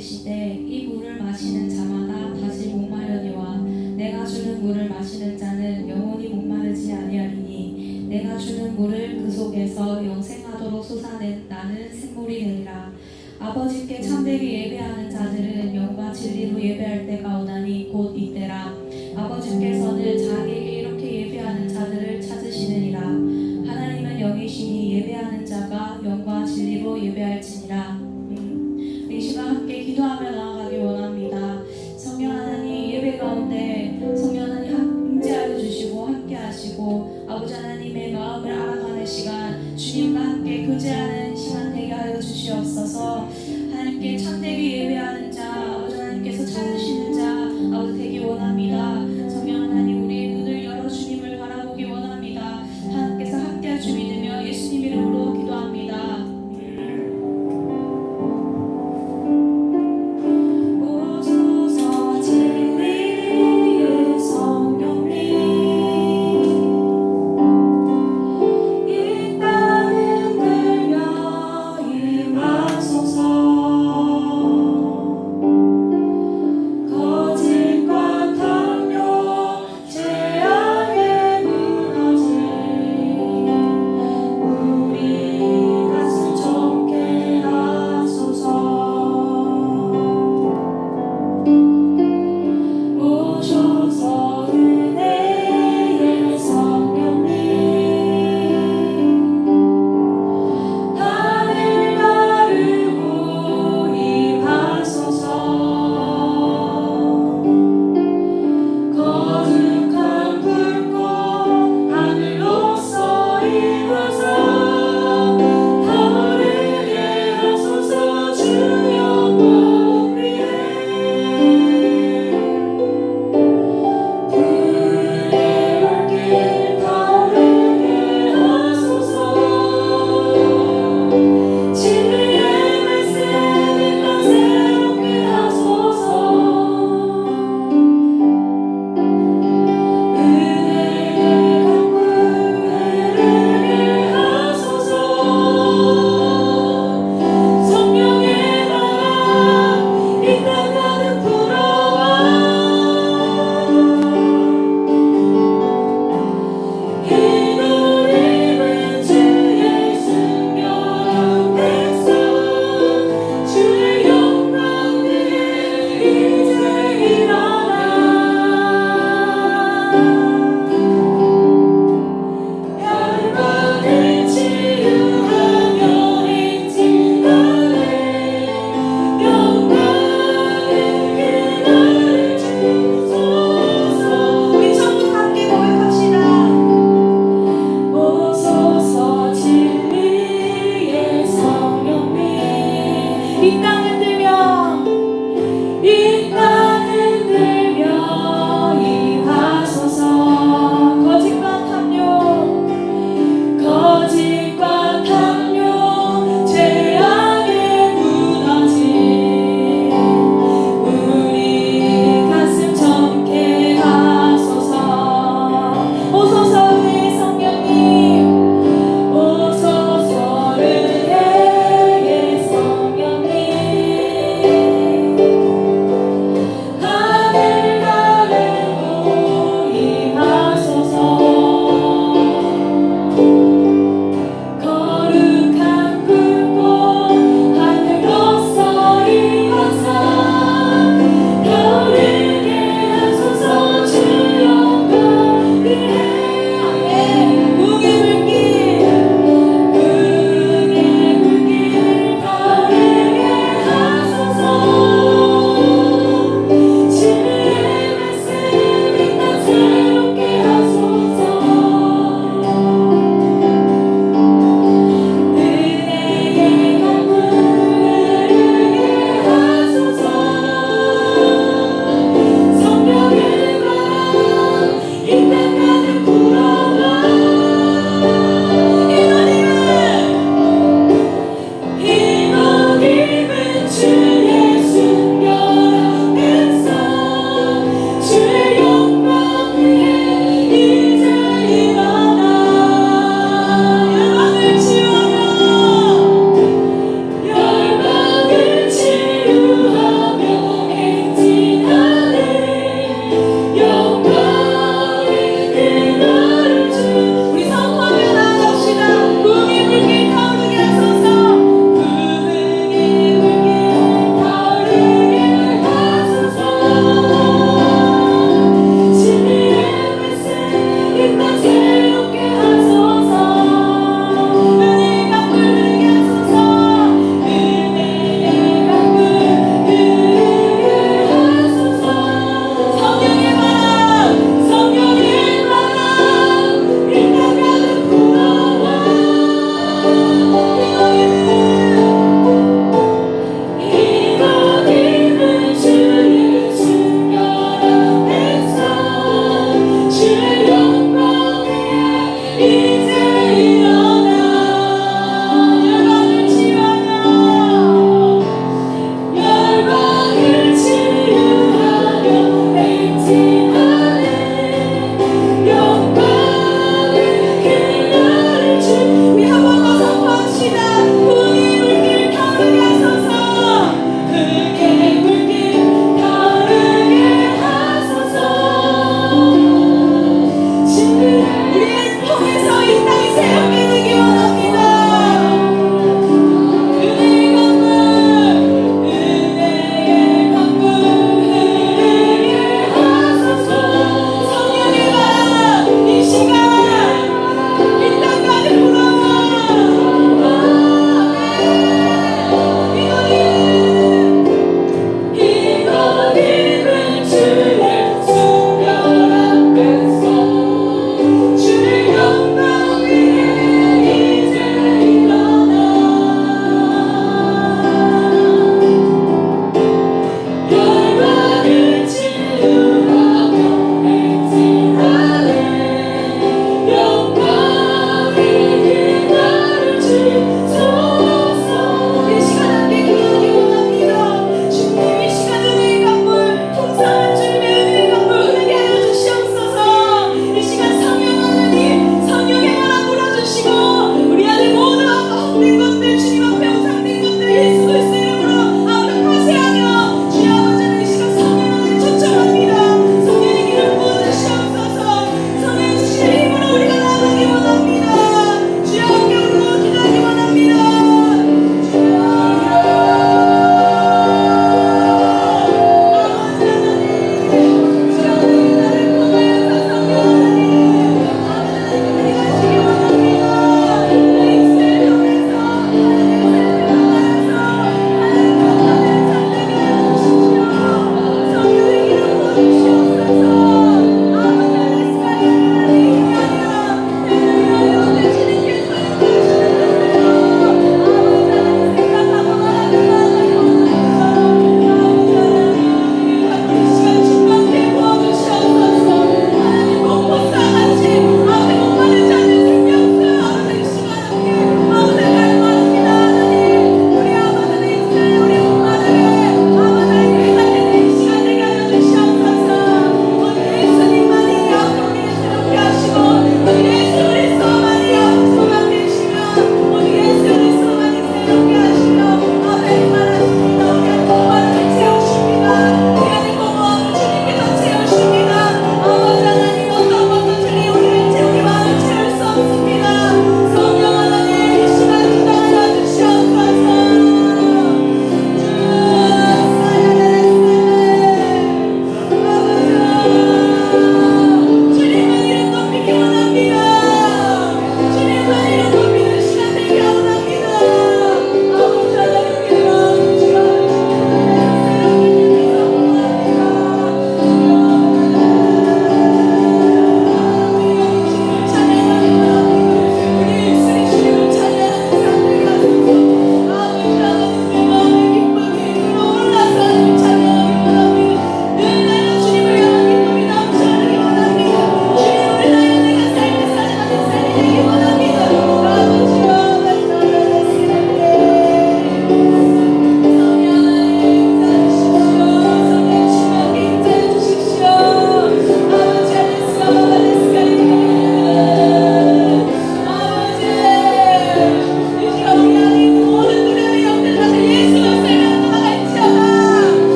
이르시되 이 물을 마시는 자마다 다시 목마르니와 내가 주는 물을 마시는 자는 영원히 목마르지 아니하리니 내가 주는 물을 그 속에서 영생하도록 솟아낸 나는 샘물이 되리라. 아버지께 참되게 예배하는 자들은 영과 진리로 예배할 때가 오나니 곧 이때라. 아버지께서는 자기에게 이렇게 예배하는 자들을 찾으시느니라. 하나님은 영이시니 예배하는 자가 영과 진리로 예배할지니라. 이 시간 함께 기도하며 나아가기 원합니다. 성령 하나님, 예배 가운데 성령 하나님 함께하여 주시고 함께하시고 아버지 하나님의 마음을 알아가는 시간, 주님과 함께 교제하는 시간 되게 하여 주시옵소서. 하나님께 참되게 예배하는 자, 아버지 하나님께서 찾으시는 자 아버지 되기 원합니다. 성령 하나님, 우리의 눈을 열어 주님을 바라보기 원합니다. 하나님께서 함께할 줄 믿으며 예수님 이름으로 기도합니다. 이 땅을 들며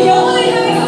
우리 영혼을 향해서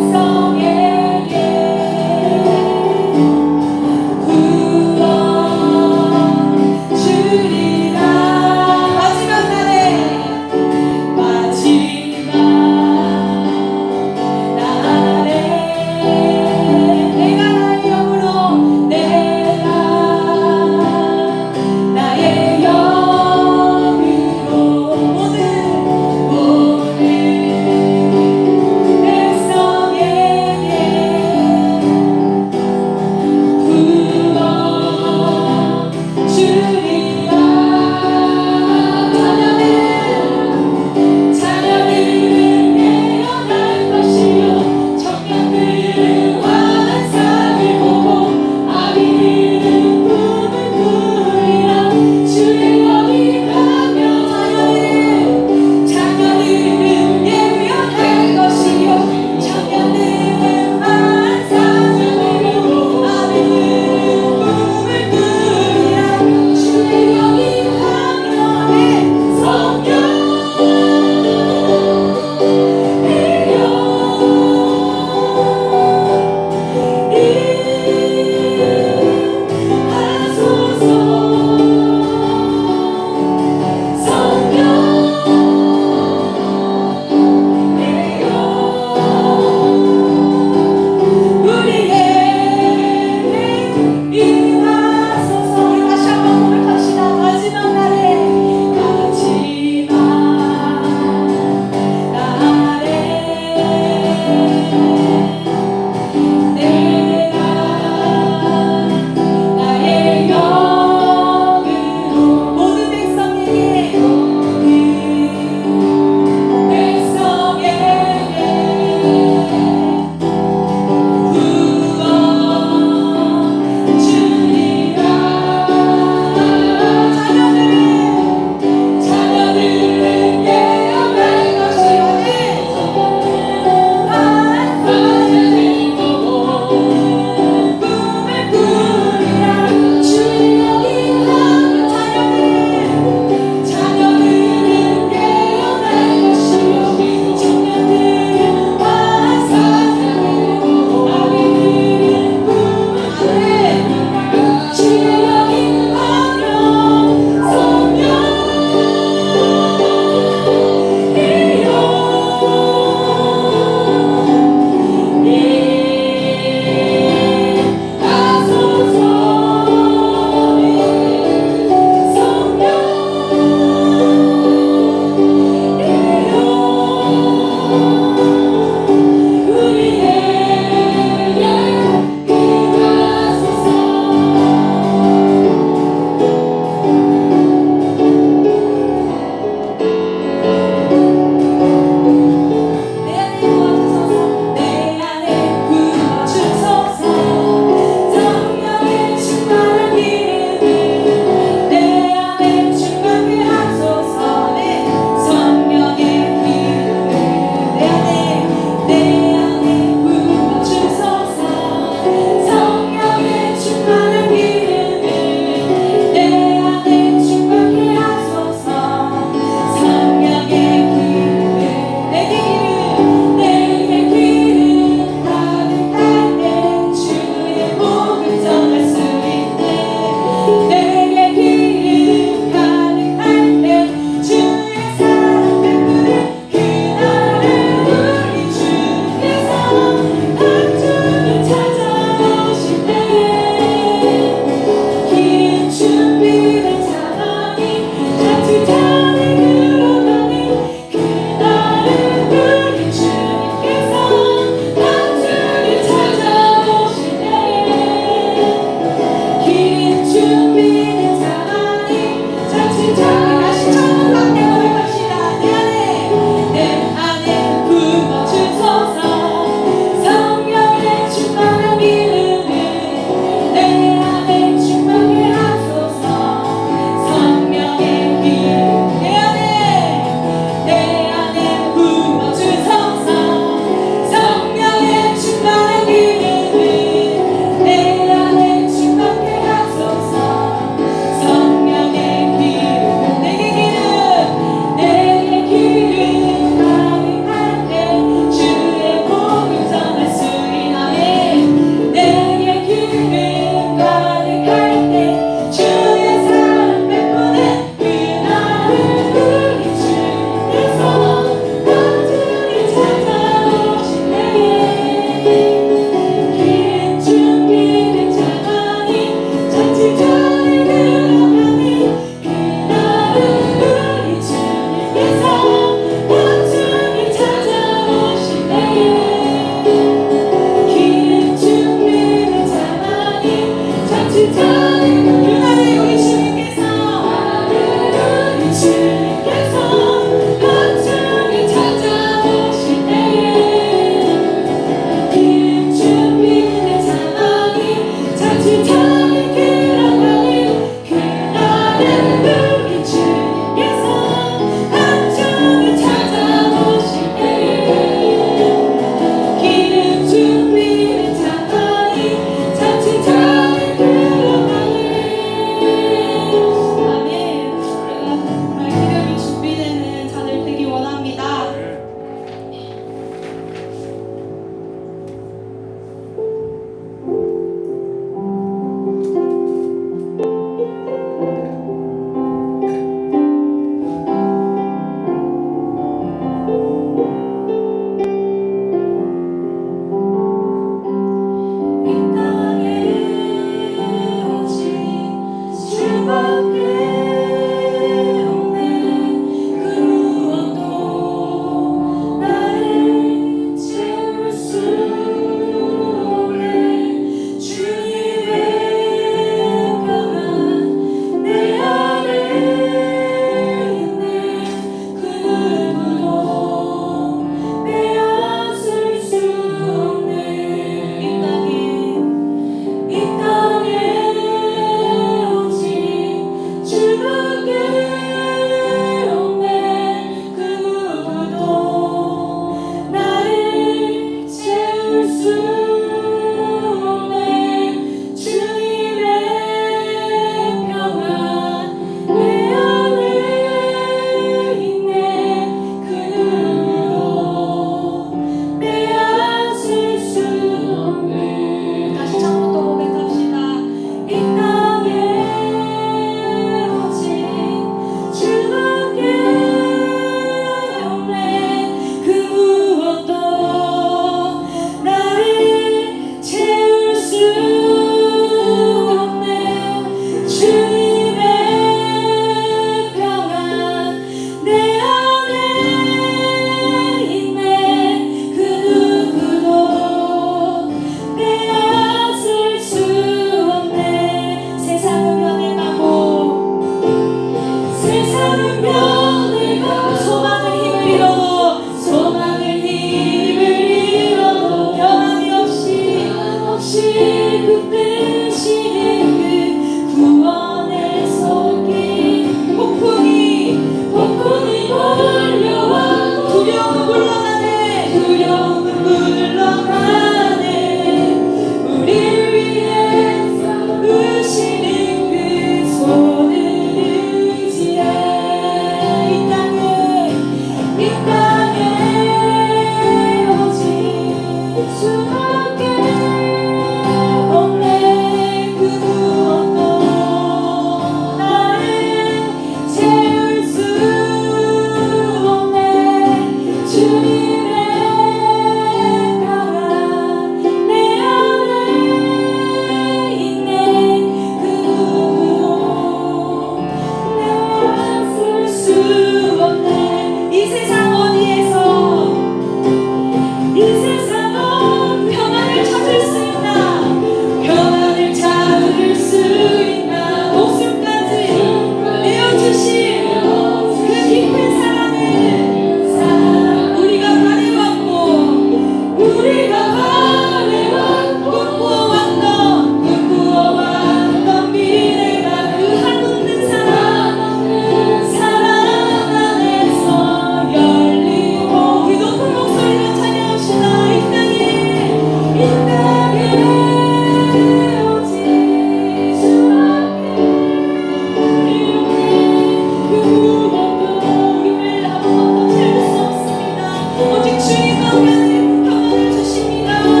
오직 주님만 평안을 주십니다.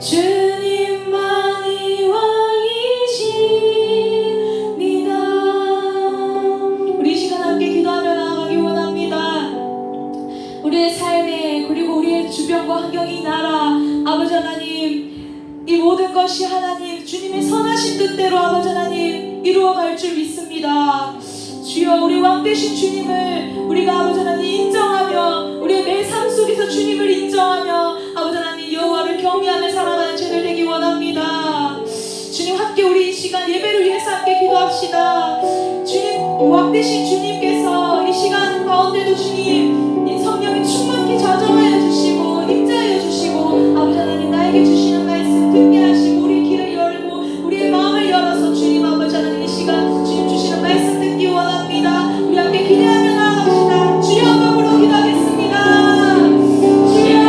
주님만이 왕이십니다. 우리 이 시간 함께 기도하며 나아가기 원합니다. 우리의 삶에 그리고 우리의 주변과 환경이 이 나라 아버지 하나님, 이 모든 것이 하나님 주님의 선하신 뜻대로 아버지 하나님 이루어갈 줄 믿습니다. 주여, 우리 왕 되신 주님을 우리가 아버지 하나님 인정하며 우리의 매 삶 속에서 주님을 인정하며 아버지 하나님 여호와를 경외하며 살아가는 죄를 되기 원합니다. 주님, 함께 우리 이 시간 예배를 위해서 함께 기도합시다. 주님, 왕 되신 주님께서 이 시간 가운데도 주님 이 성령이 충만히 좌정하여 주시고 임자하여 주시고 아버지 하나님 나에게 주시는 말씀 듣게 하시고 우리 귀를 열고 우리의 마음을 열어서 주님 아버지 하나님 이 시간 주님 주시는 말씀 듣기 원합니다. 우리 함께 기대하며 나아갑시다. 주여, 한번으로 기도하겠습니다. 주여,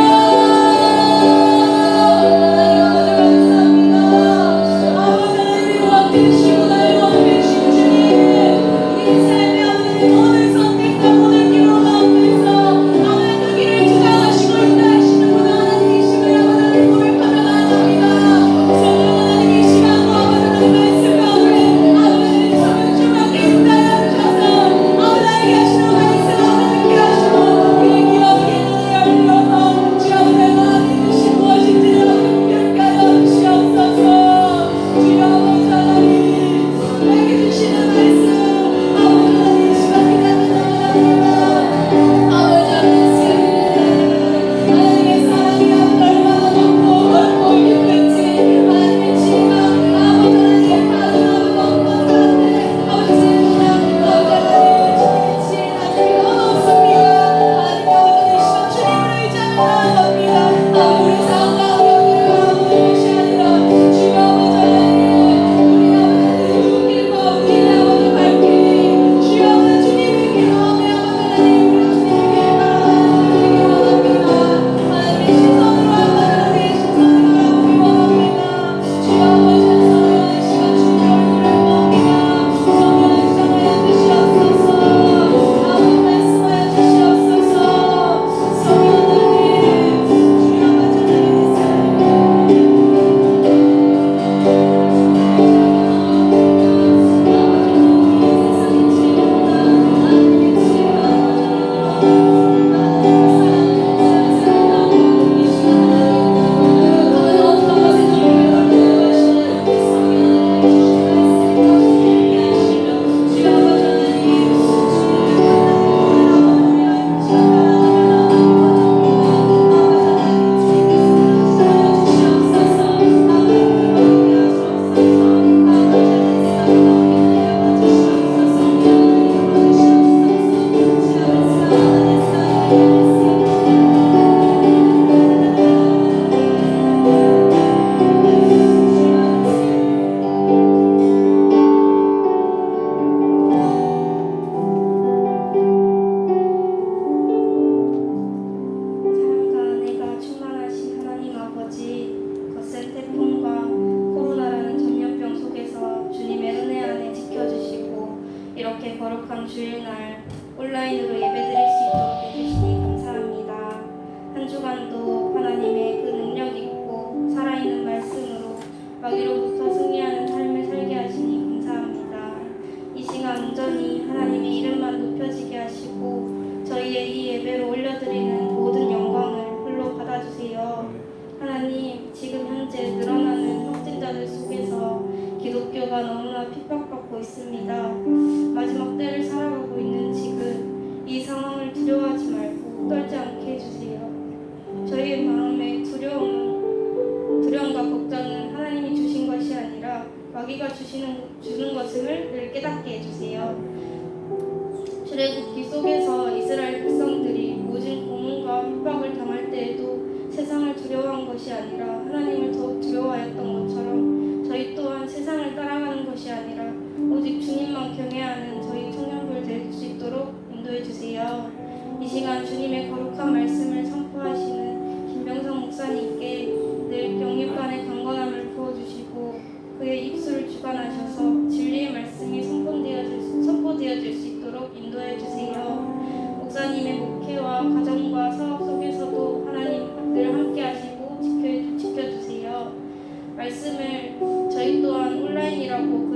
감사합니다. 아버지 하나님 왕 되시고 나의 왕 되신 주님, 우리 삶의 아버지 오늘 선택과 오늘 기도 가운데서 아버지 그 길을 주장하시고 인도하시는 분 하나님이심을 아버지 하나님 고백하며 나아갑니다. 성령 하나님 이 시간도 아버지 하나님 말씀 가운데 아버지 성령 충만히 임하여 주셔서 아버지 나에게 하시는 말씀 아버지 듣게 하시고 우리의 귀와 우리의 눈을 열려서 주 아버지 내가 믿으신 무엇인지 분별케 하여 주시옵소서. 주여 아버지 하나님 나에게 주시는 말씀 아버지 하나님 이 시간 기다려 나갑니다. 아버지 하나님 하나님의 사랑이 얼마나 높고 넓고 깊은지 하나님의 지혜가 아버지 하나님 가능하고 높은 사람들 아버지 지혜보다 아버지 하나님 주님의 지혜 하나님이 너무 없습니다. 하나님 아버지 이 시간 주님을 의지하며 나아갑니다. 우리 상황과 어려움을 바라보는 것이 아니라 주여 아버지 하나님 우리 아버지 눈길과 우리의 아버지 발길이 주여 아버지 주님의 길마음에 아버지 하나님 우리 주님의 길 따라가는 되기 원합니다. 하나님의 시선으로 아버지 하나님의 시선으로 바라보기 원합니다. 주여 아버지 성령의 시간 주님의 얼굴을 보옵니다. 성령의 시장하여 주시옵소서. 아버지 말씀하여 주시옵소서. 성령 하나님 주여 아버지 사랑과 은혜가 충만하신 하나님 아버지, 거센 태풍과 코로나라는 전염병 속에서 주님의 은혜 안에 지켜주시고 이렇게 거룩한 주일날 온라인으로 예배드릴 수 있도록 해주시니 감사합니다. 한 주간도 하나님의 그 능력 있고 살아있는 말씀으로 마귀로부터 승리하는 삶을 살게 하시니 감사합니다. 이 시간 온전히 하나님의 이름만 높여지게 하시고 저희의 이 예배로 올려드리는 모든 영광을 홀로 받아주세요. 하나님, 지금 현재 늘어나는 확진자들 속에서 기독교가 너무나 핍박받고 있습니다. 마지막 때를 살아가고 있는 지금 이 상황을 두려워하지 말고 떨지 않게 해주세요. 저희의 마음에 두려움과 걱정은 하나님이 주신 것이 아니라 마귀가 주는 것임을 늘 깨닫게 해주세요. 출애굽기 속에서 이스라엘 백성들이 모진 고문과 핍박을 당할 때에도 세상을 두려워한 것이 아니라 하나님을 더욱 두려워하였던 것처럼 저희 또한 세상을 따라가는 것이 아니라 오직 주님만 경외하는 저희 청년들 될 수 있도록 인도해 주세요. 이 시간 주님의 거룩한 말씀을 선포하시는 김병성 목사님께 늘 영육간의 강건함을 부어주시고 그의 입술을 주관하셔서 진리의 말씀이 선포되어질 수 있도록 인도해 주세요. 목사님의 목회와 가정과 사업 속에서도 하나님 늘 함께 하시고 지켜주세요.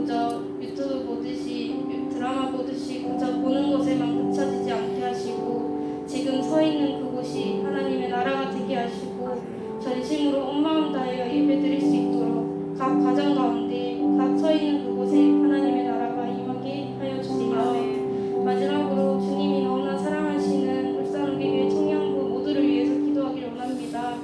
그저 유튜브 보듯이 드라마 보듯이 그저 보는 것에만 그쳐지지 않게 하시고 지금 서 있는 그곳이 하나님의 나라가 되게 하시고 전심으로 온 마음 다하여 예배드릴 수 있도록 각 가정 가운데 각 서 있는 그곳에 하나님의 나라가 임하게 하여 주시며 마지막으로 주님이 너무나 사랑하시는 울산오기교회 청년부 모두를 위해서 기도하기를 원합니다.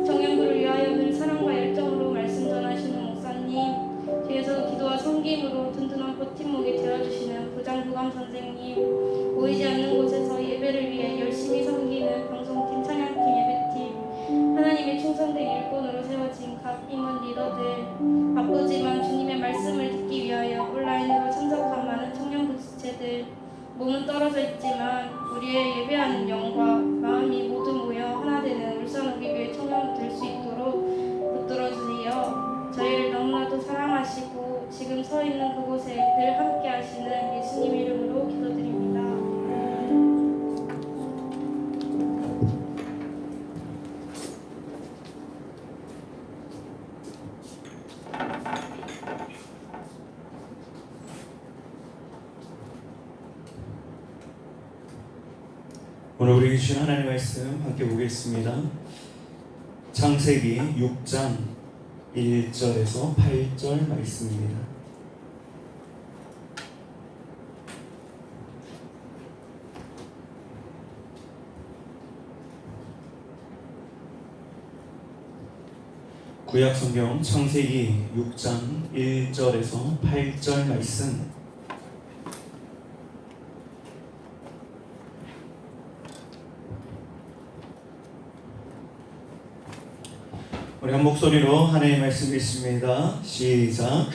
청년부를 위하여 늘 사랑과 열정으로 말씀 전하시는 목사님, 뒤에서 기도와 섬김으로 든든한 버팀목이 되어주시는 부장부감 선생님, 보이지 않는 곳에서 예배를 위해 열심히 섬기는 방송팀, 찬양팀, 예배팀, 하나님의 충성된 일꾼으로 세워진 각 임원 리더들, 바쁘지만 주님의 말씀을 듣기 위하여 온라인으로 참석한 많은 청년부 지체들, 몸은 떨어져 있지만 우리의 예배하는 영과 마음이 모두 모여 하나 되는 울산오기교회 청년부 될 수 있도록 붙들어 주세요. 저희를 너무나도 사랑하시고 지금 서 있는 그곳에 늘 함께 하시는 예수님 이름으로 기도드립니다. 오늘 우리에게 주신 하나님의 말씀 함께 보겠습니다. 창세기 6장 1절에서 8절 말씀입니다. 구약성경 창세기 6장 1절에서 8절 말씀, 우리 한 목소리로 하나님의 말씀 읽습니다. 시작.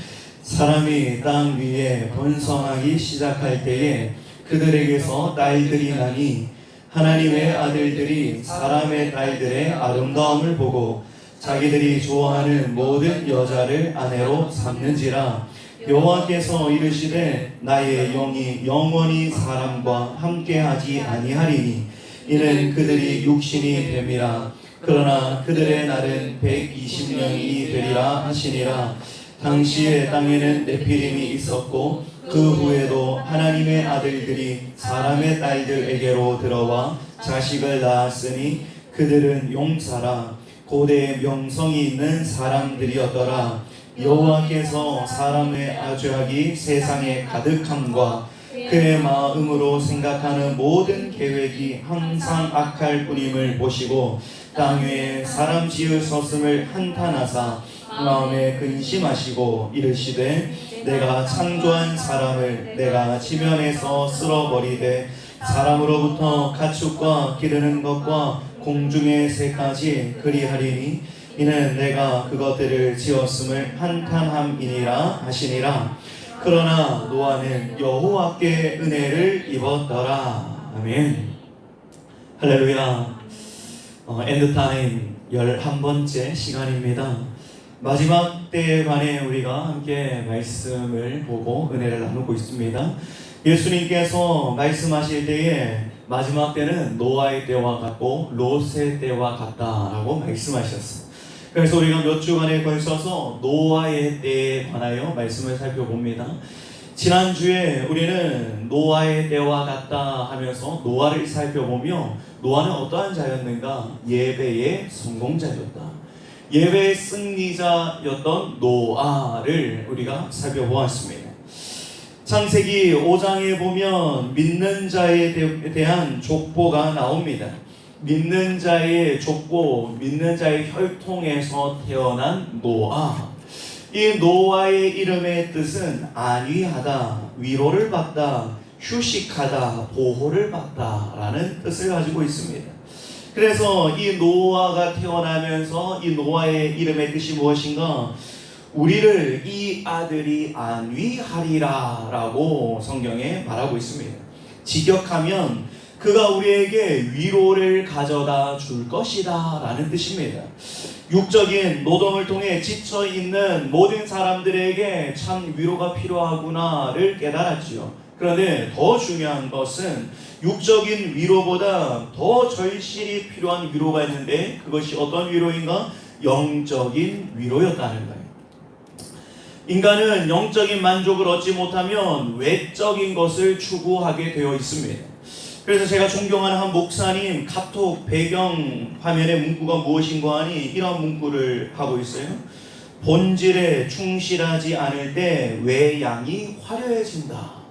사람이 땅 위에 번성하기 시작할 때에 그들에게서 딸들이 나니 하나님의 아들들이 사람의 딸들의 아름다움을 보고 자기들이 좋아하는 모든 여자를 아내로 삼는지라. 여호와께서 이르시되 나의 영이 영원히 사람과 함께하지 아니하리니 이는 그들이 육신이 됨이라. 그러나 그들의 날은 120년이 되리라 하시니라. 당시에 땅에는 네피림이 있었고 그 후에도 하나님의 아들들이 사람의 딸들에게로 들어와 자식을 낳았으니 그들은 용사라 고대의 명성이 있는 사람들이었더라. 여호와께서 사람의 아주하기 세상에 가득함과 그의 마음으로 생각하는 모든 계획이 항상 악할 뿐임을 보시고 땅 위에 사람 지으셨음을 한탄하사 마음에 근심하시고 이르시되 내가 창조한 사람을 내가 지면에서 쓸어버리되 사람으로부터 가축과 기르는 것과 공중의 새까지 그리하리니 이는 내가 그것들을 지었음을 한탄함이니라 하시니라. 그러나 노아는 여호와께 은혜를 입었더라. 아멘. 할렐루야. 엔드타임 11번째 시간입니다. 마지막 때에 관해 우리가 함께 말씀을 보고 은혜를 나누고 있습니다. 예수님께서 말씀하실 때에 마지막 때는 노아의 때와 같고 롯의 때와 같다라고 말씀하셨어요. 그래서 우리가 몇 주간에 걸쳐서 노아의 때에 관하여 말씀을 살펴봅니다. 지난주에 우리는 노아의 때와 같다 하면서 노아를 살펴보며 노아는 어떠한 자였는가? 예배의 성공자였다. 예배의 승리자였던 노아를 우리가 살펴보았습니다. 창세기 5장에 보면 믿는 자에 대한 족보가 나옵니다. 믿는 자의 족보, 믿는 자의 혈통에서 태어난 노아. 이 노아의 이름의 뜻은 안위하다, 위로를 받다, 휴식하다, 보호를 받다 라는 뜻을 가지고 있습니다. 그래서 이 노아가 태어나면서 이 노아의 이름의 뜻이 무엇인가? 우리를 이 아들이 안위하리라 라고 성경에 말하고 있습니다. 직역하면 그가 우리에게 위로를 가져다 줄 것이다 라는 뜻입니다. 육적인 노동을 통해 지쳐있는 모든 사람들에게 참 위로가 필요하구나를 깨달았지요. 그런데 더 중요한 것은 육적인 위로보다 더 절실히 필요한 위로가 있는데 그것이 어떤 위로인가? 영적인 위로였다는 거예요. 인간은 영적인 만족을 얻지 못하면 외적인 것을 추구하게 되어 있습니다. 그래서 제가 존경하는 한 목사님 카톡 배경 화면에 문구가 무엇인가 하니 이런 문구를 하고 있어요. 본질에 충실하지 않을 때 외양이 화려해진다.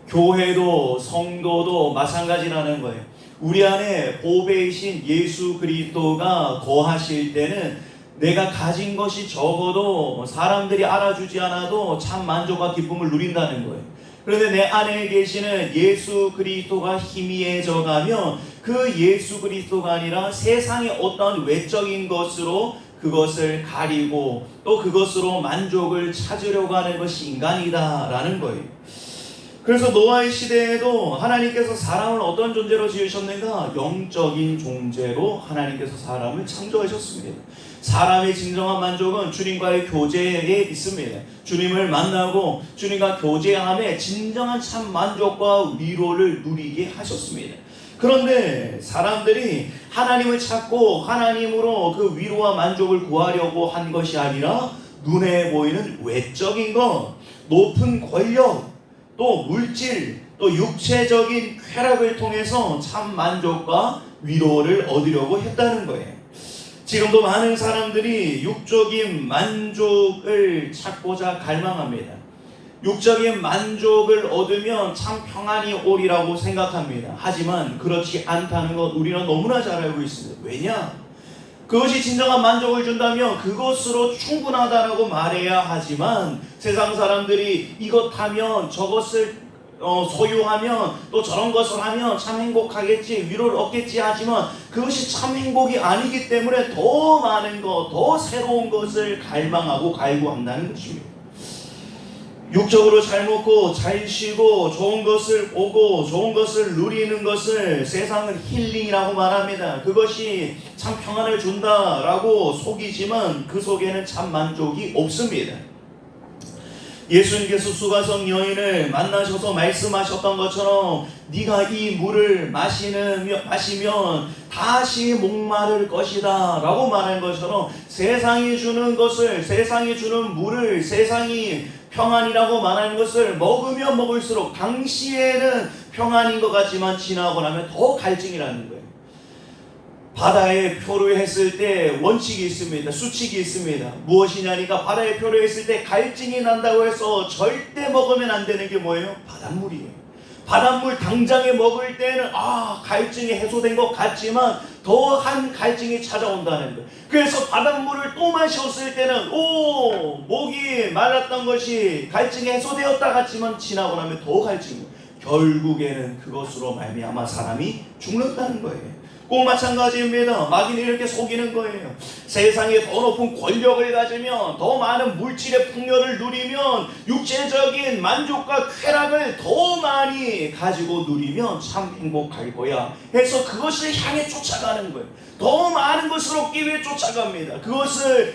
교회도 성도도 마찬가지라는 거예요. 우리 안에 보배이신 예수 그리스도가 거하실 때는 내가 가진 것이 적어도 사람들이 알아주지 않아도 참 만족과 기쁨을 누린다는 거예요. 그런데 내 안에 계시는 예수 그리스도가 희미해져 가면 그 예수 그리스도가 아니라 세상의 어떤 외적인 것으로 그것을 가리고 또 그것으로 만족을 찾으려고 하는 것이 인간이다라는 거예요. 그래서 노아의 시대에도 하나님께서 사람을 어떤 존재로 지으셨는가? 영적인 존재로 하나님께서 사람을 창조하셨습니다. 사람의 진정한 만족은 주님과의 교제에 있습니다. 주님을 만나고 주님과 교제함에 진정한 참 만족과 위로를 누리게 하셨습니다. 그런데 사람들이 하나님을 찾고 하나님으로 그 위로와 만족을 구하려고 한 것이 아니라 눈에 보이는 외적인 것, 높은 권력, 또 물질, 또 육체적인 쾌락을 통해서 참 만족과 위로를 얻으려고 했다는 거예요. 지금도 많은 사람들이 육적인 만족을 찾고자 갈망합니다. 육적인 만족을 얻으면 참 평안이 오리라고 생각합니다. 하지만 그렇지 않다는 것 우리는 너무나 잘 알고 있습니다. 왜냐? 그것이 진정한 만족을 준다면 그것으로 충분하다라고 말해야 하지만 세상 사람들이 이것 하면 저것을 소유하면 또 저런 것을 하면 참 행복하겠지, 위로를 얻겠지 하지만 그것이 참 행복이 아니기 때문에 더 많은 것, 더 새로운 것을 갈망하고 갈구한다는 것입니다. 육적으로 잘 먹고 잘 쉬고 좋은 것을 보고 좋은 것을 누리는 것을 세상은 힐링이라고 말합니다. 그것이 참 평안을 준다라고 속이지만 그 속에는 참 만족이 없습니다. 예수님께서 수가성 여인을 만나셔서 말씀하셨던 것처럼 네가 이 물을 마시면 다시 목마를 것이다 라고 말한 것처럼 세상이 주는 것을, 세상이 주는 물을, 세상이 평안이라고 말하는 것을 먹으면 먹을수록 당시에는 평안인 것 같지만 지나고 나면 더 갈증이라는 거예요. 바다에 표류했을 때 원칙이 있습니다. 수칙이 있습니다. 무엇이냐니까 바다에 표류했을 때 갈증이 난다고 해서 절대 먹으면 안 되는 게 뭐예요? 바닷물이에요. 바닷물 당장에 먹을 때는 갈증이 해소된 것 같지만 더한 갈증이 찾아온다는 거예요. 그래서 바닷물을 또 마셨을 때는 목이 말랐던 것이 갈증이 해소되었다 같지만 지나고 나면 더 갈증이, 결국에는 그것으로 말미암아 사람이 죽는다는 거예요. 꼭 마찬가지입니다. 마귀는 이렇게 속이는 거예요. 세상에 더 높은 권력을 가지면, 더 많은 물질의 풍요를 누리면, 육체적인 만족과 쾌락을 더 많이 가지고 누리면 참 행복할 거야 해서 그것을 향해 쫓아가는 거예요. 더 많은 것을 얻기 위해 쫓아갑니다. 그것을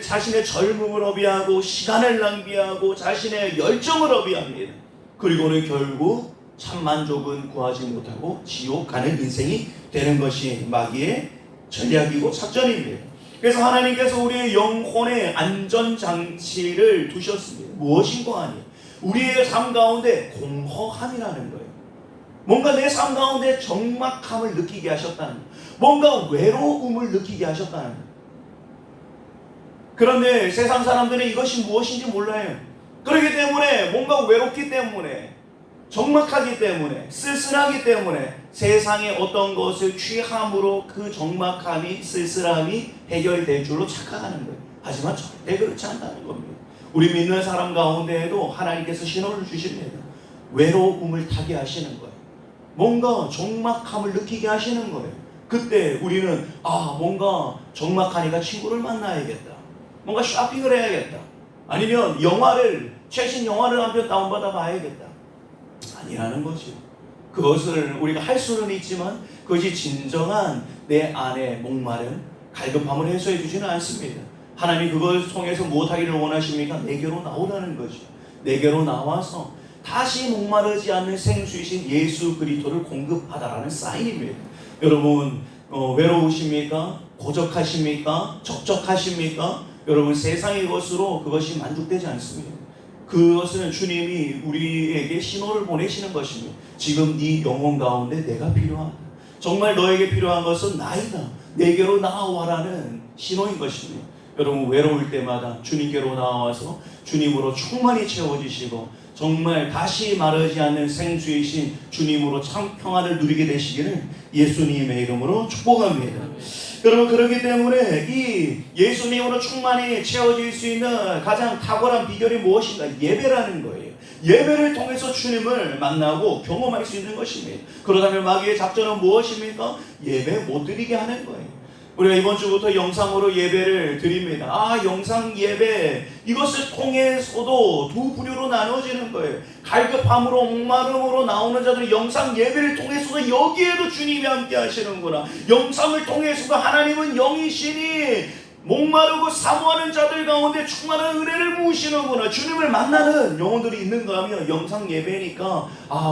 자신의 젊음을 허비하고 시간을 낭비하고 자신의 열정을 허비합니다. 그리고는 결국 참 만족은 구하지 못하고 지옥 가는 인생이 되는 것이 마귀의 전략이고 작전입니다. 그래서 하나님께서 우리의 영혼의 안전장치를 두셨습니다. 무엇인가 하니 우리의 삶 가운데 공허함이라는 거예요. 뭔가 내 삶 가운데 적막함을 느끼게 하셨다는 거예요. 뭔가 외로움을 느끼게 하셨다는 거예요. 그런데 세상 사람들은 이것이 무엇인지 몰라요. 그렇기 때문에 뭔가 외롭기 때문에, 적막하기 때문에, 쓸쓸하기 때문에 세상의 어떤 것을 취함으로 그 적막함이, 쓸쓸함이 해결될 줄로 착각하는 거예요. 하지만 절대 그렇지 않다는 겁니다. 우리 믿는 사람 가운데에도 하나님께서 신호를 주십니다. 외로움을 타게 하시는 거예요. 뭔가 적막함을 느끼게 하시는 거예요. 그때 우리는 뭔가 적막하니까 친구를 만나야겠다, 뭔가 쇼핑을 해야겠다, 아니면 최신 영화를 한 편 다운받아 봐야겠다. 아니라는 거죠. 그것을 우리가 할 수는 있지만 그것이 진정한 내 안에 목마른 갈급함을 해소해 주지는 않습니다. 하나님이 그걸 통해서 무엇하기를 원하십니까? 내게로 나오라는 거죠. 내게로 나와서 다시 목마르지 않는 생수이신 예수 그리스도를 공급하다라는 사인입니다. 여러분 외로우십니까? 고적하십니까? 적적하십니까? 여러분 세상의 것으로 그것이 만족되지 않습니다. 그것은 주님이 우리에게 신호를 보내시는 것입니다. 지금 네 영혼 가운데 내가 필요하다. 정말 너에게 필요한 것은 나이다. 내게로 나와라는 신호인 것입니다. 여러분 외로울 때마다 주님께로 나와서 주님으로 충만히 채워지시고 정말 다시 마르지 않는 생수이신 주님으로 참 평안을 누리게 되시기를 예수님의 이름으로 축복합니다. 여러분 그렇기 때문에 이 예수님으로 충만히 채워질 수 있는 가장 탁월한 비결이 무엇인가? 예배라는 거예요. 예배를 통해서 주님을 만나고 경험할 수 있는 것입니다. 그러다면 마귀의 작전은 무엇입니까? 예배 못 드리게 하는 거예요. 우리가 이번 주부터 영상으로 예배를 드립니다. 영상 예배 이것을 통해서도 두 부류로 나눠지는 거예요. 갈급함으로 목마름으로 나오는 자들은 영상 예배를 통해서도 여기에도 주님이 함께 하시는구나. 영상을 통해서도 하나님은 영이시니 목마르고 사모하는 자들 가운데 충만한 은혜를 부으시는구나. 주님을 만나는 영혼들이 있는가 하면 영상 예배니까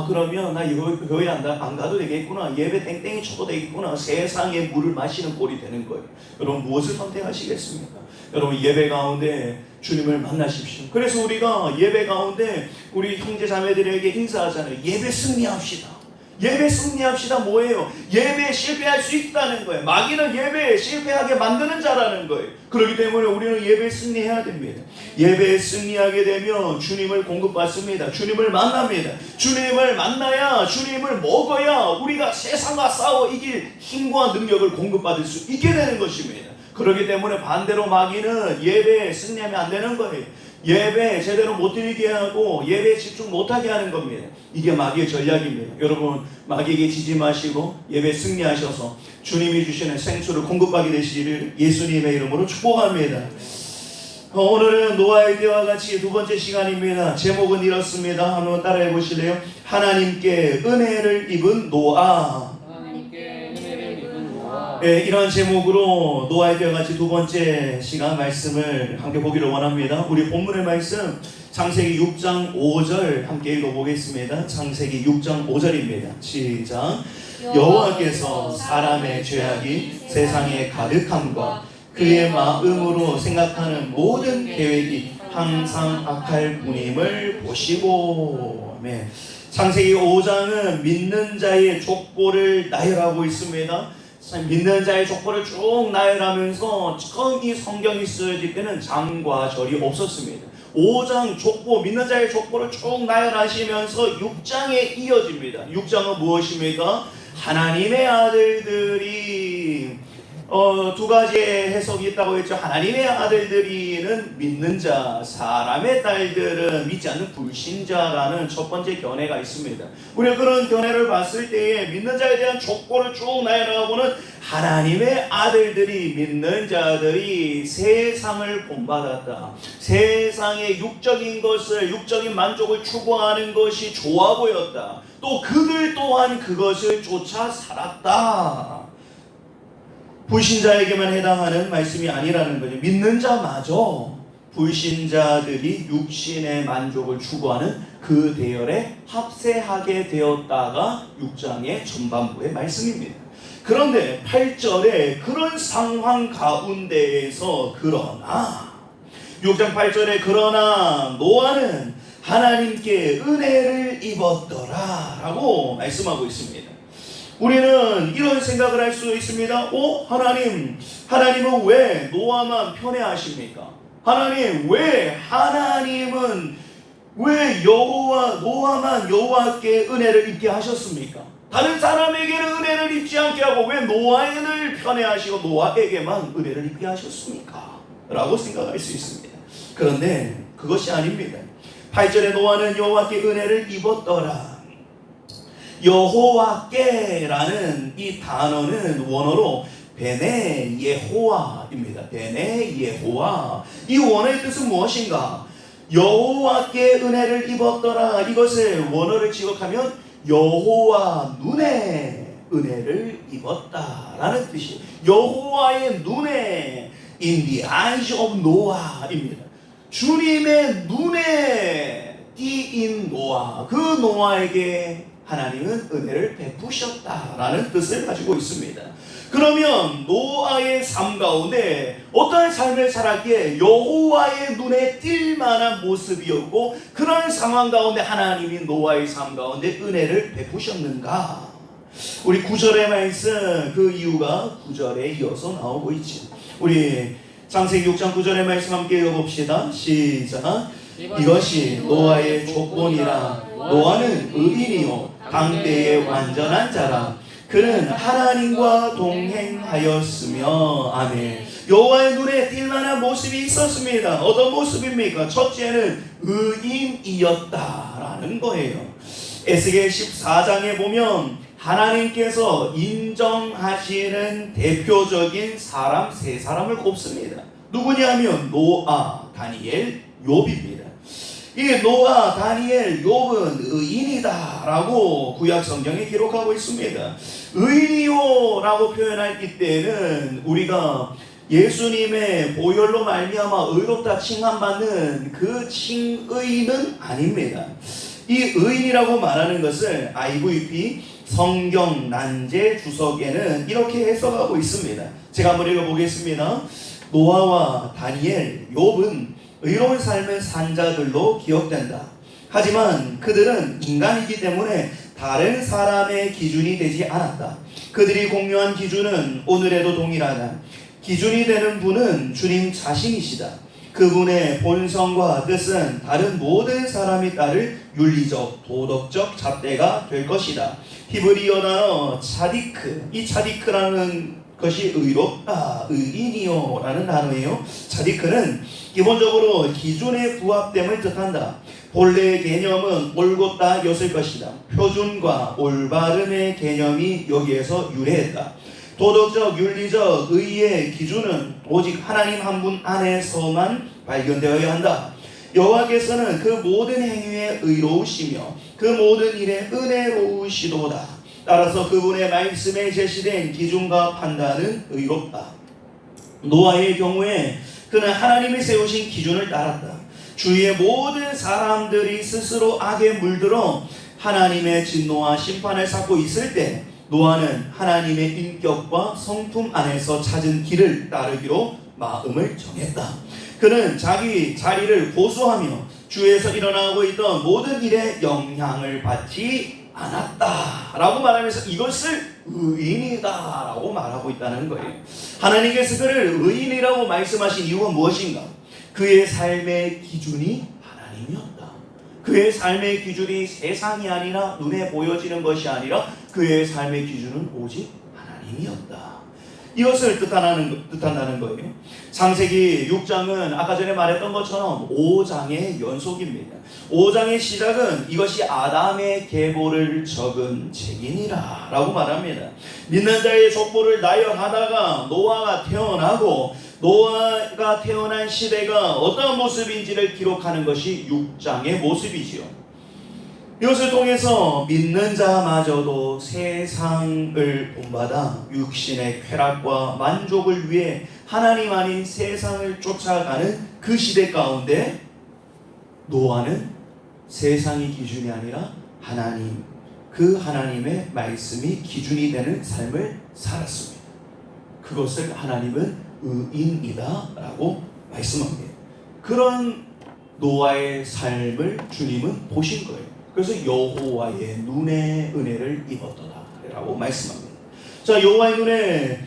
그러면 나 이거 교회 안 가도 되겠구나. 예배 땡땡이 쳐도 되겠구나. 세상에 물을 마시는 꼴이 되는 거예요. 여러분 무엇을 선택하시겠습니까? 여러분 예배 가운데 주님을 만나십시오. 그래서 우리가 예배 가운데 우리 형제 자매들에게 인사하잖아요. 예배 승리합시다. 예배 승리합시다. 뭐예요? 예배에 실패할 수 있다는 거예요. 마귀는 예배에 실패하게 만드는 자라는 거예요. 그렇기 때문에 우리는 예배에 승리해야 됩니다. 예배에 승리하게 되면 주님을 공급받습니다. 주님을 만납니다. 주님을 만나야, 주님을 먹어야 우리가 세상과 싸워 이길 힘과 능력을 공급받을 수 있게 되는 것입니다. 그렇기 때문에 반대로 마귀는 예배에 승리하면 안 되는 거예요. 예배 제대로 못 드리게 하고 예배에 집중 못하게 하는 겁니다. 이게 마귀의 전략입니다. 여러분 마귀에게 지지 마시고 예배 승리하셔서 주님이 주시는 생수를 공급하게 되시기를 예수님의 이름으로 축복합니다. 오늘은 노아의 때와 같이 두 번째 시간입니다. 제목은 이렇습니다. 한번 따라해 보실래요? 하나님께 은혜를 입은 노아. 네, 이런 제목으로 노아의 때와 같이 두 번째 시간 말씀을 함께 보기를 원합니다. 우리 본문의 말씀 창세기 6장 5절 함께 읽어보겠습니다. 창세기 6장 5절입니다. 시작. 여호와께서 사람의 죄악이 세상에 가득함과 그의 마음으로 생각하는 모든 계획이 항상 악할 뿐임을 보시고. 아멘. 창세기 5장은 믿는 자의 족보를 나열하고 있습니다. 믿는 자의 족보를 쭉 나열하면서 처음 이 성경이 쓰여질 때는 장과 절이 없었습니다. 5장 족보, 믿는 자의 족보를 쭉 나열하시면서 6장에 이어집니다. 6장은 무엇입니까? 하나님의 아들들이 두 가지의 해석이 있다고 했죠. 하나님의 아들들이는 믿는 자, 사람의 딸들은 믿지 않는 불신자라는 첫 번째 견해가 있습니다. 우리가 그런 견해를 봤을 때에 믿는 자에 대한 족보를 쭉 나열하고는 하나님의 아들들이, 믿는 자들이 세상을 본받았다. 세상의 육적인 것을, 육적인 만족을 추구하는 것이 좋아 보였다. 또 그들 또한 그것을 쫓아 살았다. 불신자에게만 해당하는 말씀이 아니라는 거죠. 믿는 자마저 불신자들이 육신의 만족을 추구하는 그 대열에 합세하게 되었다가 6장의 전반부의 말씀입니다. 그런데 8절에 그런 상황 가운데에서 그러나 6장 8절에 그러나 노아는 하나님께 은혜를 입었더라 라고 말씀하고 있습니다. 우리는 이런 생각을 할 수 있습니다. 하나님은 왜 노아만 편애하십니까? 하나님은 왜 노아만 여호와께 은혜를 입게 하셨습니까? 다른 사람에게는 은혜를 입지 않게 하고 왜 노아를 편애하시고 노아에게만 은혜를 입게 하셨습니까? 라고 생각할 수 있습니다. 그런데 그것이 아닙니다. 8절에 노아는 여호와께 은혜를 입었더라. 여호와께라는 이 단어는 원어로 베네 예호와입니다. 베네 예호와. 이 원어의 뜻은 무엇인가? 여호와께 은혜를 입었더라. 이것을 원어를 지역하면 여호와 눈에 은혜를 입었다라는 뜻이에요. 여호와의 눈에, in the eyes of Noah입니다. 주님의 눈에 띄인 노아, 그 노아에게 하나님은 은혜를 베푸셨다라는 뜻을 가지고 있습니다. 그러면 노아의 삶 가운데 어떤 삶을 살았기에 여호와의 눈에 띌 만한 모습이었고, 그런 상황 가운데 하나님이 노아의 삶 가운데 은혜를 베푸셨는가? 우리 9절의 말씀, 그 이유가 9절에 이어서 나오고 있지. 우리 창세기 6장 9절의 말씀 함께 읽어봅시다. 시작. 이것이 노아의 조건이라. 노아는 의인이요 당대의 완전한 자라. 그는 하나님과 동행하였으며. 아멘. 여호와의 눈에 띌 만한 모습이 있었습니다. 어떤 모습입니까? 첫째는 의인이었다라는 거예요. 에스겔 14장에 보면 하나님께서 인정하시는 대표적인 사람 세 사람을 꼽습니다. 누구냐면 노아, 다니엘, 욥입니다. 이 노아, 다니엘, 욥은 의인이다라고 구약 성경에 기록하고 있습니다. 의인이요라고 표현할 때는 우리가 예수님의 보혈로 말미암아 의롭다 칭함받는 그 칭의는 아닙니다. 이 의인이라고 말하는 것을 IVP 성경 난제 주석에는 이렇게 해석하고 있습니다. 제가 한번 읽어보겠습니다. 노아와 다니엘, 욥은 의로운 삶을 산 자들로 기억된다. 하지만 그들은 인간이기 때문에 다른 사람의 기준이 되지 않았다. 그들이 공유한 기준은 오늘에도 동일하다. 기준이 되는 분은 주님 자신이시다. 그분의 본성과 뜻은 다른 모든 사람이 따를 윤리적, 도덕적 잣대가 될 것이다. 히브리어 단어 차디크, 이 차디크라는 것이 의롭다, 의인이요 라는 단어예요. 차디크는 기본적으로 기준에 부합됨을 뜻한다. 본래의 개념은 옳고다 였을 것이다. 표준과 올바름의 개념이 여기에서 유래했다. 도덕적, 윤리적, 의의 기준은 오직 하나님 한 분 안에서만 발견되어야 한다. 여호와께서는 그 모든 행위에 의로우시며 그 모든 일에 은혜로우시도다. 따라서 그분의 말씀에 제시된 기준과 판단은 의롭다. 노아의 경우에 그는 하나님이 세우신 기준을 따랐다. 주위의 모든 사람들이 스스로 악에 물들어 하나님의 진노와 심판을 쌓고 있을 때 노아는 하나님의 인격과 성품 안에서 찾은 길을 따르기로 마음을 정했다. 그는 자기 자리를 고수하며 주위에서 일어나고 있던 모든 일에 영향을 받지 않았다 라고 말하면서 이것을 의인이다 라고 말하고 있다는 거예요. 하나님께서 그를 의인이라고 말씀하신 이유가 무엇인가? 그의 삶의 기준이 하나님이었다. 그의 삶의 기준이 세상이 아니라 눈에 보여지는 것이 아니라 그의 삶의 기준은 오직 하나님이었다. 이것을 뜻한다는 거예요. 창세기 6장은 아까 전에 말했던 것처럼 5장의 연속입니다. 5장의 시작은 이것이 아담의 계보를 적은 책이니라 라고 말합니다. 믿는 자의 족보를 나열하다가 노아가 태어나고 노아가 태어난 시대가 어떤 모습인지를 기록하는 것이 6장의 모습이지요. 이것을 통해서 믿는 자마저도 세상을 본받아 육신의 쾌락과 만족을 위해 하나님 아닌 세상을 쫓아가는 그 시대 가운데 노아는 세상이 기준이 아니라 하나님, 그 하나님의 말씀이 기준이 되는 삶을 살았습니다. 그것을 하나님은 의인이다 라고 말씀합니다. 그런 노아의 삶을 주님은 보신 거예요. 그래서 여호와의 눈에 은혜를 입었더라 라고 말씀합니다. 자, 여호와의 눈에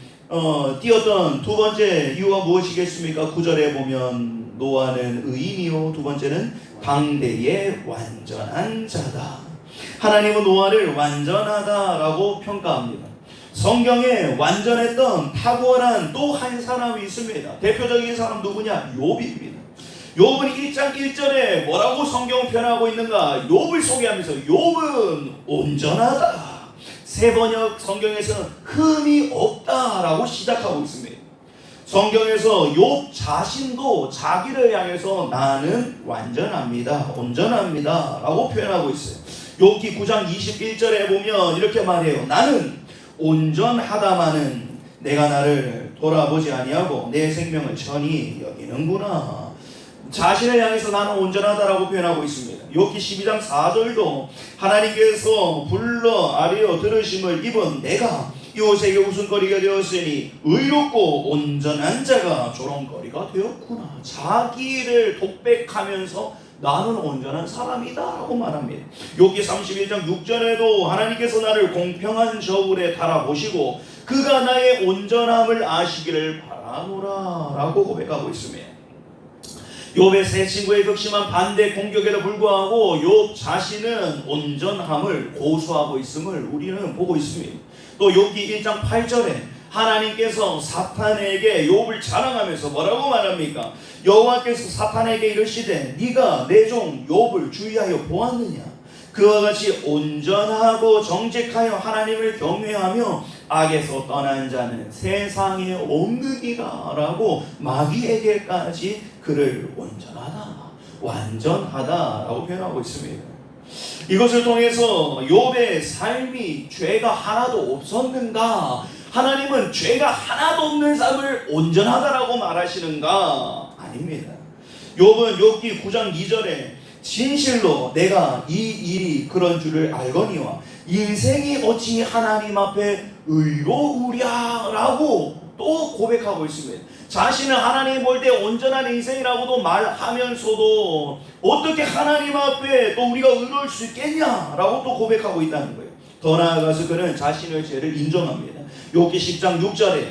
띄었던 두 번째 이유가 무엇이겠습니까? 9절에 보면 노아는 의인이요, 두 번째는 당대의 완전한 자다. 하나님은 노아를 완전하다라고 평가합니다. 성경에 완전했던 탁월한 또 한 사람이 있습니다. 대표적인 사람 누구냐? 욥입니다. 욥은 1장 1절에 뭐라고 성경을 표현하고 있는가? 욥을 소개하면서 욥은 온전하다. 새 번역 성경에서는 흠이 없다라고 시작하고 있습니다. 성경에서 욥 자신도 자기를 향해서 나는 완전합니다, 온전합니다 라고 표현하고 있어요. 욥기 9장 21절에 보면 이렇게 말해요. 나는 온전하다마는 내가 나를 돌아보지 아니하고 내 생명을 천히 여기는구나. 자신을 향해서 나는 온전하다라고 표현하고 있습니다. 욥기 12장 4절도 하나님께서 불러 아뢰어 들으심을 입은 내가 이웃에게 웃음거리가 되었으니 의롭고 온전한 자가 조롱거리가 되었구나. 자기를 독백하면서 나는 온전한 사람이다 라고 말합니다. 욥기 31장 6절에도 하나님께서 나를 공평한 저울에 달아보시고 그가 나의 온전함을 아시기를 바라노라 라고 고백하고 있습니다. 욥의 세 친구의 극심한 반대 공격에도 불구하고 욥 자신은 온전함을 고수하고 있음을 우리는 보고 있습니다. 또 욥기 1장 8절에 하나님께서 사탄에게 욥을 자랑하면서 뭐라고 말합니까? 여호와께서 사탄에게 이르시되 네가 내 종 욥을 주의하여 보았느냐? 그와 같이 온전하고 정직하여 하나님을 경외하며 악에서 떠난 자는 세상에 없느니라 라고 마귀에게까지 그를 온전하다, 완전하다 라고 표현하고 있습니다. 이것을 통해서 욥의 삶이 죄가 하나도 없었는가? 하나님은 죄가 하나도 없는 삶을 온전하다라고 말하시는가? 아닙니다. 욥은 욥기 9장 2절에 진실로 내가 이 일이 그런 줄을 알거니와 인생이 어찌 하나님 앞에 의로우랴 라고 또 고백하고 있습니다. 자신은 하나님 볼 때 온전한 인생이라고도 말하면서도 어떻게 하나님 앞에 또 우리가 의로울 수 있겠냐라고 또 고백하고 있다는 거예요. 더 나아가서 그는 자신의 죄를 인정합니다. 욥기 10장 6절에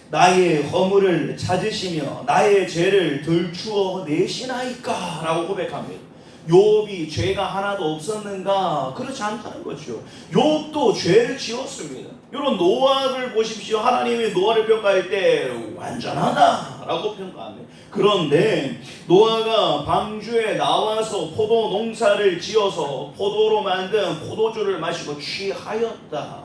나의 허물을 찾으시며 나의 죄를 들추어 내시나이까 라고 고백합니다. 욥이 죄가 하나도 없었는가? 그렇지 않다는 거죠. 욥도 죄를 지었습니다. 이런 노아를 보십시오. 하나님이 노아를 평가할 때 완전하다라고 평가합니다. 그런데 노아가 방주에 나와서 포도 농사를 지어서 포도로 만든 포도주를 마시고 취하였다.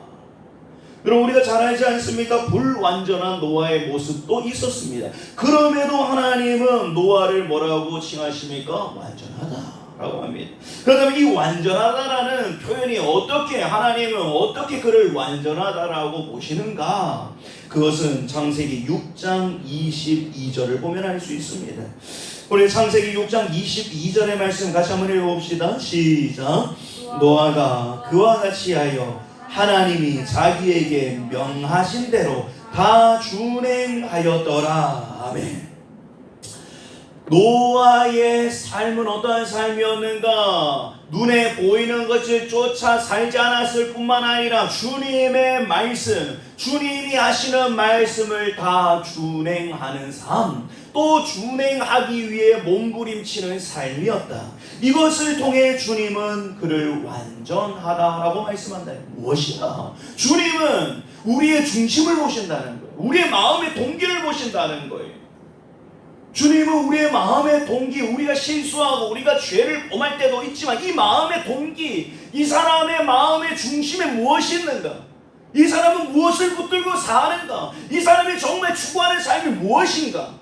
여러분 우리가 잘 알지 않습니까? 불완전한 노아의 모습도 있었습니다. 그럼에도 하나님은 노아를 뭐라고 칭하십니까? 완전하다 라고 합니다. 그렇다면 이 완전하다라는 표현이 어떻게, 하나님은 어떻게 그를 완전하다라고 보시는가? 그것은 창세기 6장 22절을 보면 알 수 있습니다. 우리 창세기 6장 22절의 말씀 같이 한번 읽어봅시다. 시작. 노아가 그와 같이 하여 하나님이 자기에게 명하신 대로 다 준행하였더라. 아멘. 노아의 삶은 어떠한 삶이었는가? 눈에 보이는 것을 쫓아 살지 않았을 뿐만 아니라 주님의 말씀, 주님이 하시는 말씀을 다 준행하는 삶, 또 준행하기 위해 몸부림치는 삶이었다. 이것을 통해 주님은 그를 완전하다라고 말씀한다. 무엇이다? 주님은 우리의 중심을 보신다는 거예요. 우리의 마음의 동기를 보신다는 거예요. 주님은 우리의 마음의 동기, 우리가 실수하고 우리가 죄를 범할 때도 있지만 이 마음의 동기, 이 사람의 마음의 중심에 무엇이 있는가? 이 사람은 무엇을 붙들고 사는가? 이 사람이 정말 추구하는 삶이 무엇인가?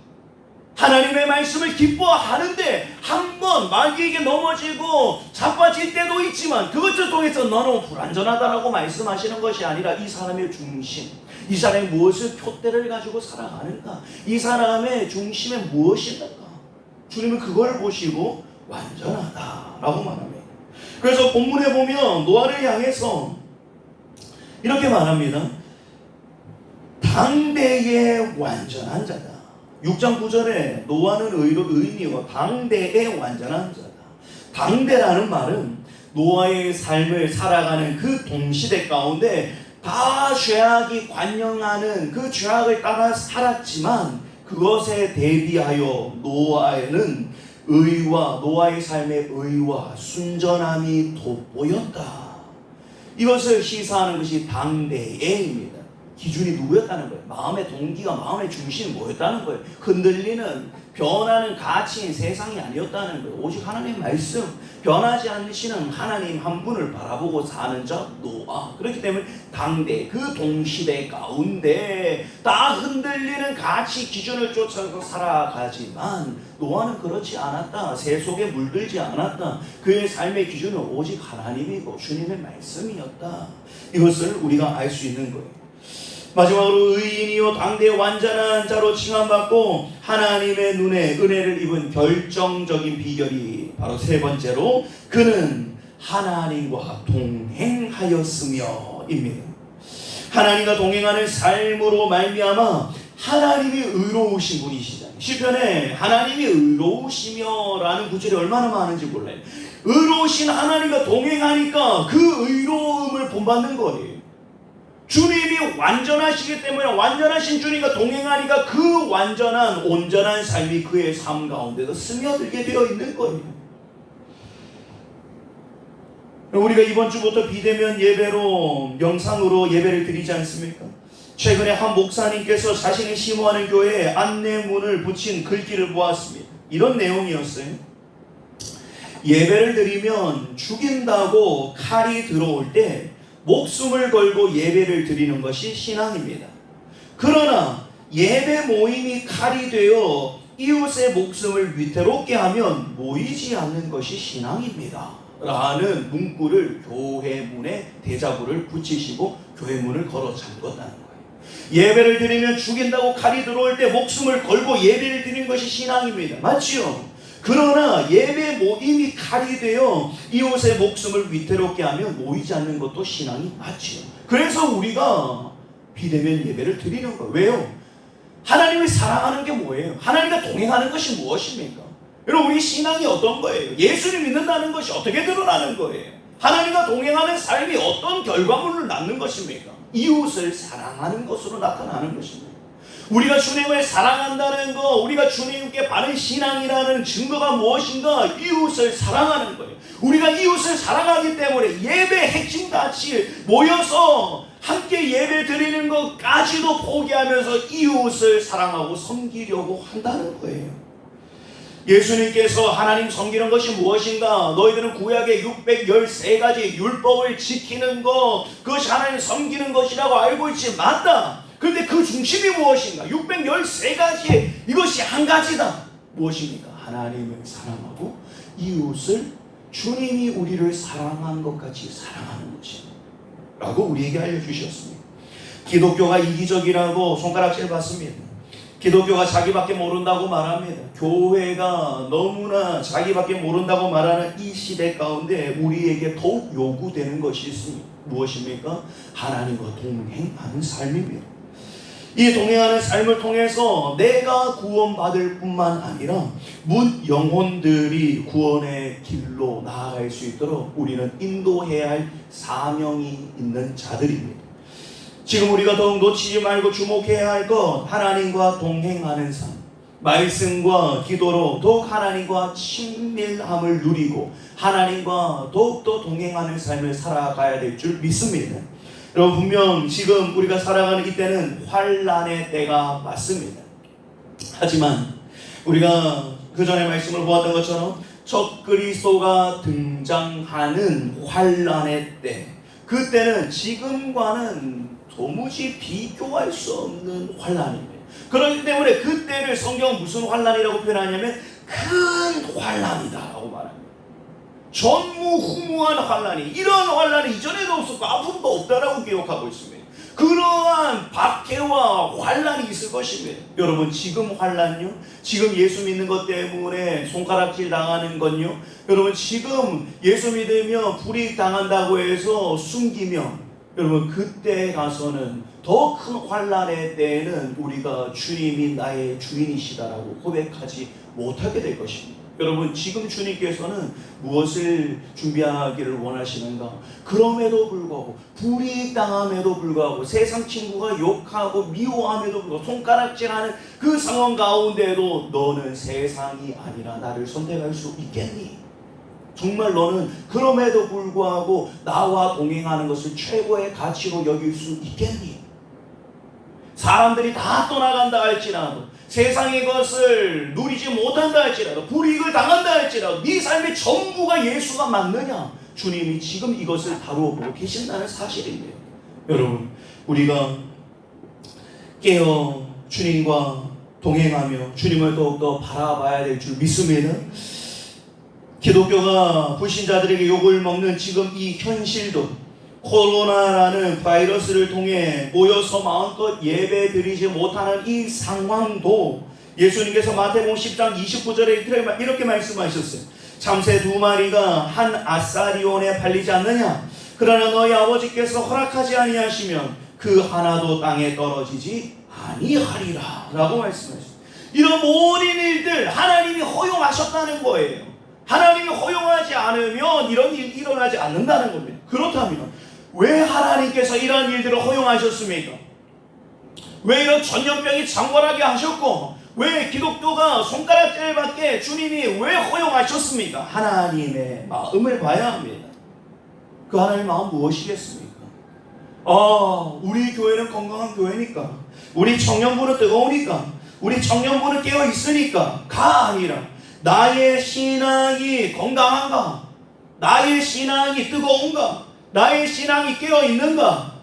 하나님의 말씀을 기뻐하는데 한번 마귀에게 넘어지고 자빠질 때도 있지만 그것을 통해서 너는 불완전하다라고 말씀하시는 것이 아니라 이 사람의 중심, 이 사람이 무엇을 푯대를 가지고 살아가는가, 이 사람의 중심에 무엇이 있는가, 주님은 그걸 보시고 완전하다라고 말합니다. 그래서 본문에 보면 노아를 향해서 이렇게 말합니다. 당대의 완전한 자다. 6장 9절에 노아는 의인이요 당대의 완전한 자다. 당대라는 말은 노아의 삶을 살아가는 그 동시대 가운데 다 죄악이 관영하는 그 죄악을 따라 살았지만 그것에 대비하여 노아에는 의와 노아의 삶의 의와 순전함이 돋보였다. 이것을 시사하는 것이 당대에입니다. 기준이 누구였다는 거예요? 마음의 동기가, 마음의 중심이 뭐였다는 거예요? 흔들리는, 변하는 가치인 세상이 아니었다는 거예요. 오직 하나님의 말씀, 변하지 않으시는 하나님 한 분을 바라보고 사는 자 노아. 그렇기 때문에 당대, 그 동시대 가운데 다 흔들리는 가치 기준을 쫓아서 살아가지만 노아는 그렇지 않았다. 새 속에 물들지 않았다. 그의 삶의 기준은 오직 하나님이고 주님의 말씀이었다. 이것을 우리가 알 수 있는 거예요. 마지막으로 의인이요 당대의 완전한 자로 칭함받고 하나님의 눈에 은혜를 입은 결정적인 비결이 바로 세 번째로 그는 하나님과 동행하였으며입니다. 하나님과 동행하는 삶으로 말미암아 하나님이 의로우신 분이시잖아요. 시편에 하나님이 의로우시며라는 구절이 얼마나 많은지 몰라요. 의로우신 하나님과 동행하니까 그 의로움을 본받는 거예요. 주님이 완전하시기 때문에 완전하신 주님과 동행하니까 그 완전한 온전한 삶이 그의 삶 가운데도 스며들게 되어 있는 거예요. 우리가 이번 주부터 비대면 예배로 영상으로 예배를 드리지 않습니까? 최근에 한 목사님께서 자신이 심호하는 교회에 안내문을 붙인 글귀를 보았습니다. 이런 내용이었어요. 예배를 드리면 죽인다고 칼이 들어올 때 목숨을 걸고 예배를 드리는 것이 신앙입니다. 그러나 예배 모임이 칼이 되어 이웃의 목숨을 위태롭게 하면 모이지 않는 것이 신앙입니다. 라는 문구를 교회 문에 대자보를 붙이시고 교회 문을 걸어 잠궜다는 거예요. 예배를 드리면 죽인다고 칼이 들어올 때 목숨을 걸고 예배를 드리는 것이 신앙입니다. 맞지요? 그러나 예배 모임이 칼이 되어 이웃의 목숨을 위태롭게 하면 모이지 않는 것도 신앙이 맞지요. 그래서 우리가 비대면 예배를 드리는 거예요. 왜요? 하나님을 사랑하는 게 뭐예요? 하나님과 동행하는 것이 무엇입니까? 여러분, 우리 신앙이 어떤 거예요? 예수를 믿는다는 것이 어떻게 드러나는 거예요? 하나님과 동행하는 삶이 어떤 결과물을 낳는 것입니까? 이웃을 사랑하는 것으로 나타나는 것입니다. 우리가 주님을 사랑한다는 것, 우리가 주님께 바른 신앙이라는 증거가 무엇인가? 이웃을 사랑하는 거예요. 우리가 이웃을 사랑하기 때문에 예배 핵심같이 모여서 함께 예배 드리는 것까지도 포기하면서 이웃을 사랑하고 섬기려고 한다는 거예요. 예수님께서 하나님 섬기는 것이 무엇인가? 너희들은 구약의 613가지 율법을 지키는 것, 그것이 하나님 섬기는 것이라고 알고 있지. 맞다. 그런데 그 중심이 무엇인가? 613가지 이것이 한 가지다. 무엇입니까? 하나님을 사랑하고 이웃을 주님이 우리를 사랑한 것 같이 사랑하는 것입니다. 라고 우리에게 알려주셨습니다. 기독교가 이기적이라고 손가락질 받습니다. 기독교가 자기밖에 모른다고 말합니다. 교회가 너무나 자기밖에 모른다고 말하는 이 시대 가운데 우리에게 더욱 요구되는 것이 있습니다. 무엇입니까? 하나님과 동행하는 삶입니다. 이 동행하는 삶을 통해서 내가 구원받을 뿐만 아니라 문 영혼들이 구원의 길로 나아갈 수 있도록 우리는 인도해야 할 사명이 있는 자들입니다. 지금 우리가 더욱 놓치지 말고 주목해야 할 것, 하나님과 동행하는 삶, 말씀과 기도로 더욱 하나님과 친밀함을 누리고 하나님과 더욱더 동행하는 삶을 살아가야 될 줄 믿습니다. 여러분, 분명 지금 우리가 살아가는 이때는 환난의 때가 맞습니다. 하지만 우리가 그 전에 말씀을 보았던 것처럼 적그리스도가 등장하는 환난의 때, 그때는 지금과는 도무지 비교할 수 없는 환난입니다. 그렇기 때문에 그때를 성경은 무슨 환난이라고 표현하냐면 큰 환난이다라고 말합니다. 전무후무한 환난이, 이런 환난이 이전에도 없었고 앞으로도 없다라고 기록하고 있습니다. 그러한 박해와 환난이 있을 것입니다. 여러분, 지금 환난요, 지금 예수 믿는 것 때문에 손가락질 당하는 건요, 여러분 지금 예수 믿으며 불이익 당한다고 해서 숨기면 여러분 그때 가서는 더 큰 환난의 때에는 우리가 주님이 나의 주인이시다라고 고백하지 못하게 될 것입니다. 여러분, 지금 주님께서는 무엇을 준비하기를 원하시는가? 그럼에도 불구하고, 불이익 당함에도 불구하고, 세상 친구가 욕하고 미워함에도 불구하고, 손가락질하는 그 상황 가운데도 너는 세상이 아니라 나를 선택할 수 있겠니? 정말 너는 그럼에도 불구하고 나와 동행하는 것을 최고의 가치로 여길 수 있겠니? 사람들이 다 떠나간다 할지라도, 세상의 것을 누리지 못한다 할지라도, 불이익을 당한다 할지라도 네 삶의 전부가 예수가 맞느냐? 주님이 지금 이것을 다루어 보고 계신다는 사실입니다. 여러분, 우리가 깨어 주님과 동행하며 주님을 더욱더 바라봐야 될 줄 믿습니다. 기독교가 불신자들에게 욕을 먹는 지금 이 현실도 코로나라는 바이러스를 통해 모여서 마음껏 예배 드리지 못하는 이 상황도 예수님께서 마태복음 10장 29절에 이렇게 말씀하셨어요. 참새 2마리가 한 아사리온에 팔리지 않느냐? 그러나 너희 아버지께서 허락하지 아니하시면 그 하나도 땅에 떨어지지 아니하리라 라고 말씀하셨어요. 이런 모든 일들 하나님이 허용하셨다는 거예요. 하나님이 허용하지 않으면 이런 일이 일어나지 않는다는 겁니다. 그렇다면 왜 하나님께서 이런 일들을 허용하셨습니까? 왜 이런 전염병이 장궐하게 하셨고 왜 기독교가 손가락질밖에 주님이 왜 허용하셨습니까? 하나님의 마음을 봐야 합니다. 그 하나님의 마음 무엇이겠습니까? 우리 교회는 건강한 교회니까, 우리 청년부는 뜨거우니까, 우리 청년부는 깨어있으니까 가 아니라 나의 신앙이 건강한가? 나의 신앙이 뜨거운가? 나의 신앙이 깨어있는가?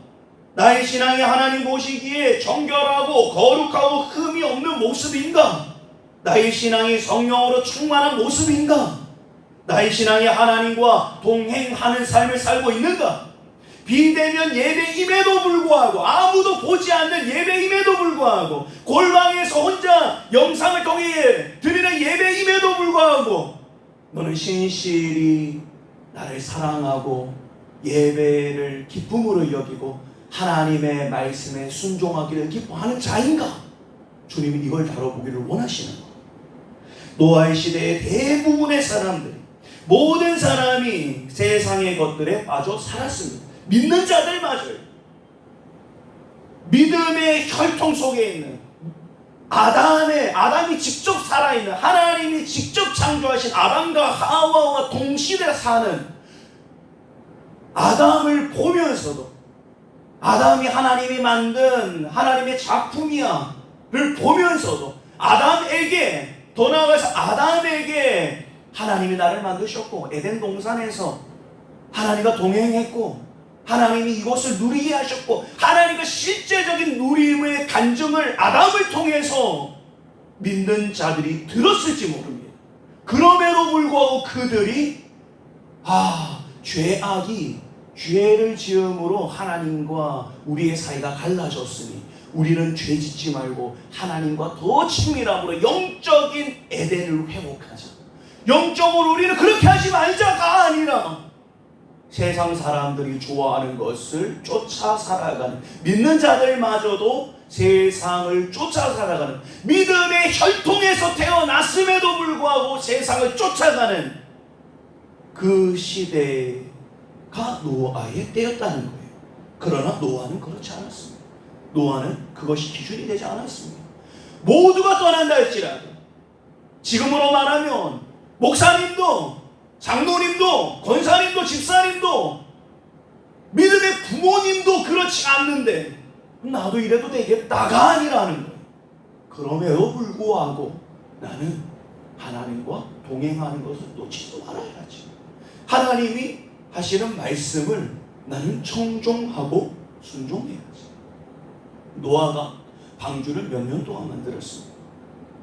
나의 신앙이 하나님 보시기에 정결하고 거룩하고 흠이 없는 모습인가? 나의 신앙이 성령으로 충만한 모습인가? 나의 신앙이 하나님과 동행하는 삶을 살고 있는가? 비대면 예배임에도 불구하고, 아무도 보지 않는 예배임에도 불구하고, 골방에서 혼자 영상을 통해 드리는 예배임에도 불구하고 너는 신실히 나를 사랑하고 예배를 기쁨으로 여기고 하나님의 말씀에 순종하기를 기뻐하는 자인가? 주님이 이걸 다뤄보기를 원하시는 거예요. 노아의 시대의 대부분의 사람들, 모든 사람이 세상의 것들에 빠져 살았습니다. 믿는 자들마저요. 믿음의 혈통 속에 있는 아담이 직접 살아있는, 하나님이 직접 창조하신 아담과 하와와 동시대 사는 아담을 보면서도 아담이 하나님이 만든 하나님의 작품이야를 보면서도 아담에게, 더 나아가서 아담에게 하나님이 나를 만드셨고 에덴 동산에서 하나님과 동행했고 하나님이 이것을 누리게 하셨고 하나님과 실제적인 누림의 간증을 아담을 통해서 믿는 자들이 들었을지 모릅니다. 그럼에도 불구하고 그들이 죄악이 죄를 지음으로 하나님과 우리의 사이가 갈라졌으니 우리는 죄 짓지 말고 하나님과 더 친밀함으로 영적인 에덴을 회복하자. 영적으로 우리는 그렇게 하지 말자가 아니라 세상 사람들이 좋아하는 것을 쫓아 살아가는, 믿는 자들마저도 세상을 쫓아 살아가는, 믿음의 혈통에서 태어났음에도 불구하고 세상을 쫓아가는 그 시대가 노아의 때였다는 거예요. 그러나 노아는 그렇지 않았습니다. 노아는 그것이 기준이 되지 않았습니다. 모두가 떠난다 할지라도, 지금으로 말하면 목사님도 장로님도 권사님도 집사님도 믿음의 부모님도 그렇지 않는데 나도 이래도 되겠다가 아니라는 거예요. 그럼에도 불구하고 나는 하나님과 동행하는 것을 놓치지 말아야지. 하나님이 하시는 말씀을 나는 청종하고 순종해야지. 노아가 방주를 몇 년 동안 만들었습니다.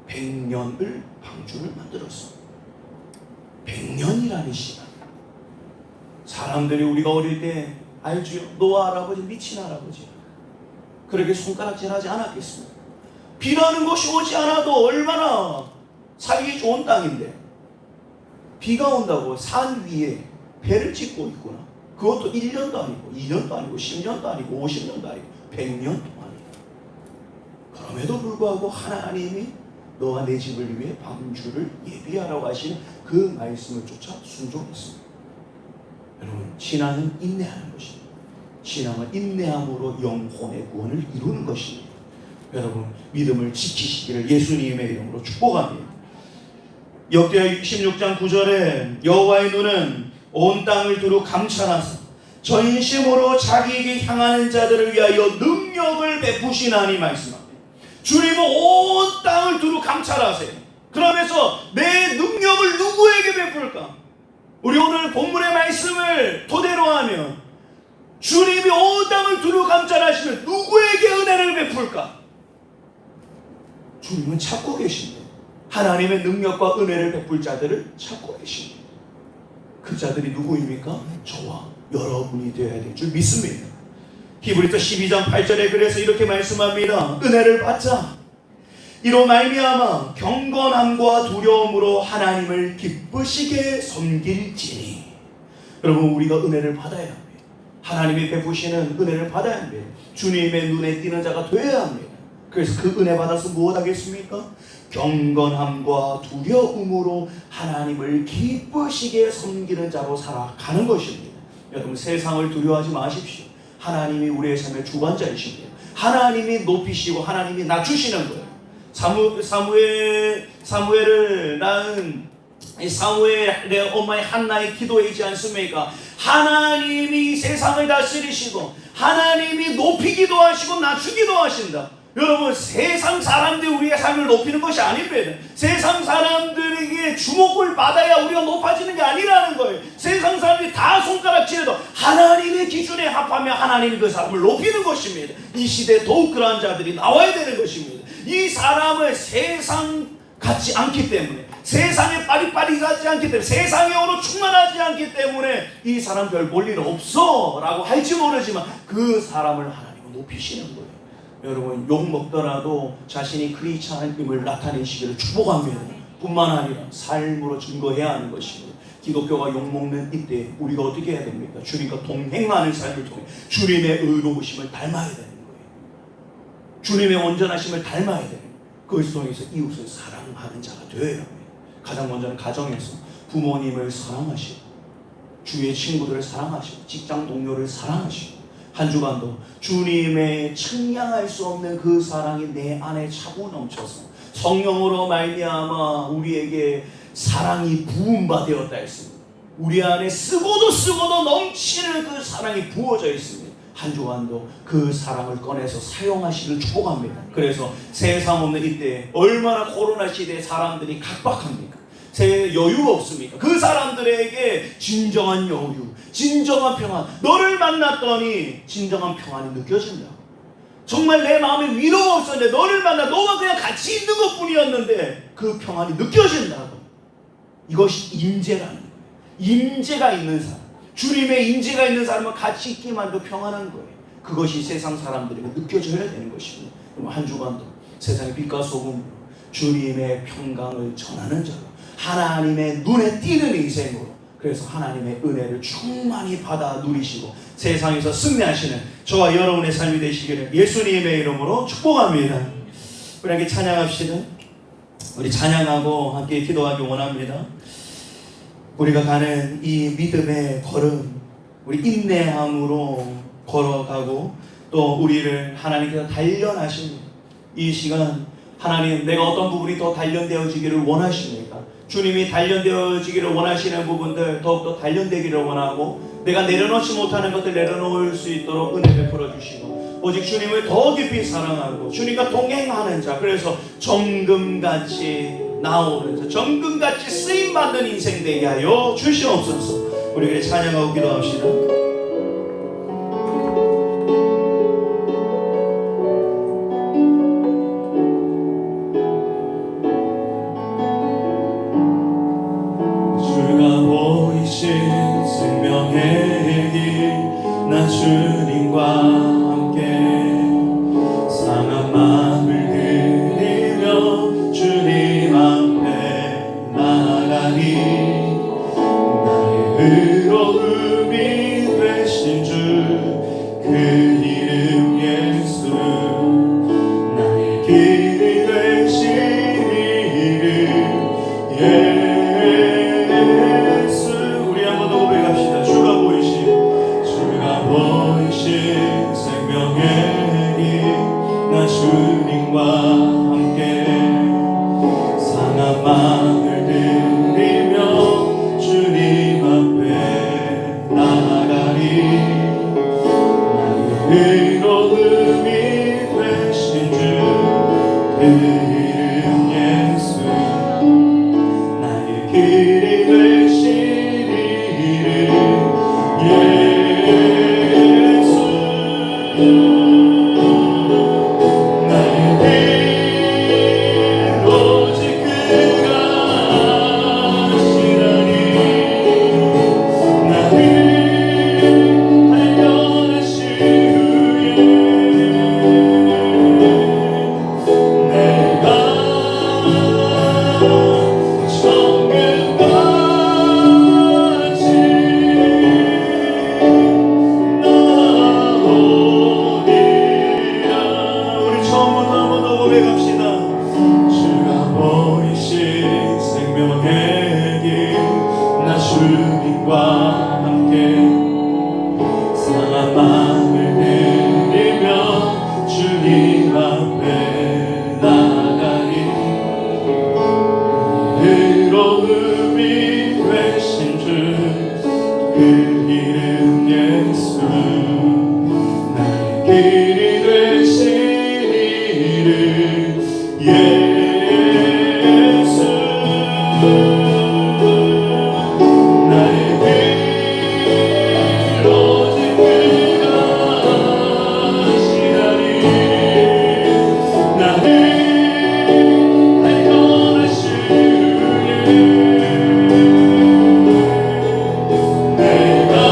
100년을 방주를 만들었습니다. 100년이라는 시간. 사람들이 우리가 어릴 때 알죠? 노아 할아버지 미친 할아버지. 그렇게 손가락질하지 않았겠습니까? 비라는 것이 오지 않아도 얼마나 살기 좋은 땅인데 비가 온다고 산 위에 배를 짓고 있구나. 그것도 1년도 아니고 2년도 아니고 10년도 아니고 50년도 아니고 100년 동안이다. 그럼에도 불구하고 하나님이 너와 내 집을 위해 방주를 예비하라고 하시는 그 말씀을 쫓아 순종했습니다. 여러분, 신앙은 인내하는 것입니다. 신앙은 인내함으로 영혼의 구원을 이루는 것입니다. 여러분, 믿음을 지키시기를 예수님의 이름으로 축복합니다. 역대하 16장 9절에 여호와의 눈은 온 땅을 두루 감찰하사 전심으로 자기에게 향하는 자들을 위하여 능력을 베푸시나니 말씀합니다. 주님은 온 땅을 두루 감찰하세요. 그러면서 내 능력을 누구에게 베풀까? 우리 오늘 본문의 말씀을 토대로 하면 주님이 온 땅을 두루 감찰하시면 누구에게 은혜를 베풀까? 주님은 찾고 계십니다. 하나님의 능력과 은혜를 베풀 자들을 찾고 계십니다. 그 자들이 누구입니까? 저와 여러분이 되어야 될 줄 믿습니다. 히브리서 12장 8절에 그래서 이렇게 말씀합니다. 은혜를 받자. 이로 말미암아 경건함과 두려움으로 하나님을 기쁘시게 섬길지니. 여러분, 우리가 은혜를 받아야 합니다. 하나님이 베푸시는 은혜를 받아야 합니다. 주님의 눈에 띄는 자가 되어야 합니다. 그래서 그 은혜 받아서 무엇 하겠습니까? 경건함과 두려움으로 하나님을 기쁘시게 섬기는 자로 살아가는 것입니다. 여러분, 세상을 두려워하지 마십시오. 하나님이 우리의 삶의 주관자이십니다. 하나님이 높이시고 하나님이 낮추시는 거예요. 사무엘을 낳은 사무엘의 엄마의 한나의 기도이지 않습니까? 하나님이 세상을 다스리시고 하나님이 높이기도 하시고 낮추기도 하신다. 여러분, 세상 사람들이 우리의 삶을 높이는 것이 아닙니다. 세상 사람들에게 주목을 받아야 우리가 높아지는 게 아니라는 거예요. 세상 사람들이 다 손가락질해도 하나님의 기준에 합하며 하나님이 그 사람을 높이는 것입니다. 이 시대에 더욱 그러한 자들이 나와야 되는 것입니다. 이 사람을 세상 같지 않기 때문에, 세상에 빠리빠리하지 않기 때문에, 세상의 어로 충만하지 않기 때문에 이 사람 별 볼 일 없어 라고 할지 모르지만 그 사람을 하나님은 높이시는 거예요. 여러분, 욕 먹더라도 자신이 크리스찬임을 나타내시기를 축복합니다. 뿐만 아니라 삶으로 증거해야 하는 것입니다. 기독교가 욕먹는 이때 우리가 어떻게 해야 됩니까? 주님과 동행하는 삶을 통해 주님의 의로우심을 닮아야 되는 거예요. 주님의 온전하심을 닮아야 되는 거예요. 그것을 통해서 이웃을 사랑하는 자가 되어야 합니다. 가장 먼저는 가정에서 부모님을 사랑하시고, 주위의 친구들을 사랑하시고, 직장 동료를 사랑하시고, 한 주간도 주님의 측량할 수 없는 그 사랑이 내 안에 차고 넘쳐서 성령으로 말미암아 우리에게 사랑이 부음바 되었다 했습니다. 우리 안에 쓰고도 넘치는 그 사랑이 부어져 있습니다. 한 주간도 그 사랑을 꺼내서 사용하시길 축복합니다. 그래서 세상 없는 이때 얼마나 코로나 시대에 사람들이 각박합니까? 여유가 없습니까? 그 사람들에게 진정한 여유, 진정한 평안, 너를 만났더니 진정한 평안이 느껴진다. 정말 내 마음에 위로가 없었는데 너를 만나 너와 그냥 같이 있는 것뿐이었는데 그 평안이 느껴진다고. 이것이 임재라는 거예요. 임재가 있는 사람, 주님의 임재가 있는 사람은 같이 있기만도 평안한 거예요. 그것이 세상 사람들에게 느껴져야 되는 것입니다. 한 주간도 세상의 빛과 소금으로 주님의 평강을 전하는 자로, 하나님의 눈에 띄는 인생으로, 그래서 하나님의 은혜를 충만히 받아 누리시고 세상에서 승리하시는 저와 여러분의 삶이 되시기를 예수님의 이름으로 축복합니다. 우리 함께 찬양합시다. 우리 찬양하고 함께 기도하기 원합니다. 우리가 가는 이 믿음의 걸음, 우리 인내함으로 걸어가고 또 우리를 하나님께서 단련하십니다. 이 시간 하나님, 내가 어떤 부분이 더 단련되어지기를 원하십니까? 주님이 단련되어지기를 원하시는 부분들 더욱더 단련되기를 원하고, 내가 내려놓지 못하는 것들 내려놓을 수 있도록 은혜 베풀어 주시고, 오직 주님을 더 깊이 사랑하고 주님과 동행하는 자, 그래서 정금같이 나오는 자, 정금같이 쓰임받는 인생 되게 하여 주시옵소서. 우리 찬양하고 기도합시다. 생명의 길, 나 주님과 함께 상한 마음을 들이며 주님 앞에 나아가니, 나의 의로움이 되신 주 그 이름 예수, 나의 길이 되신 이름 예수. 우리 한 번 더 고백합시다. 주가 보이신 생명의 길, 나 주님과 함께 상한 마음을 들이며 주님 앞에 나아가리, 나의 주님과 함께 상한 마음을 들이며 주님 앞에 나가니 의로움이 되신 주 그 이름 예수 나의 길이 되신 이름 예수 나의 길 오직 그가 하시나니 나를 발견하시네 내가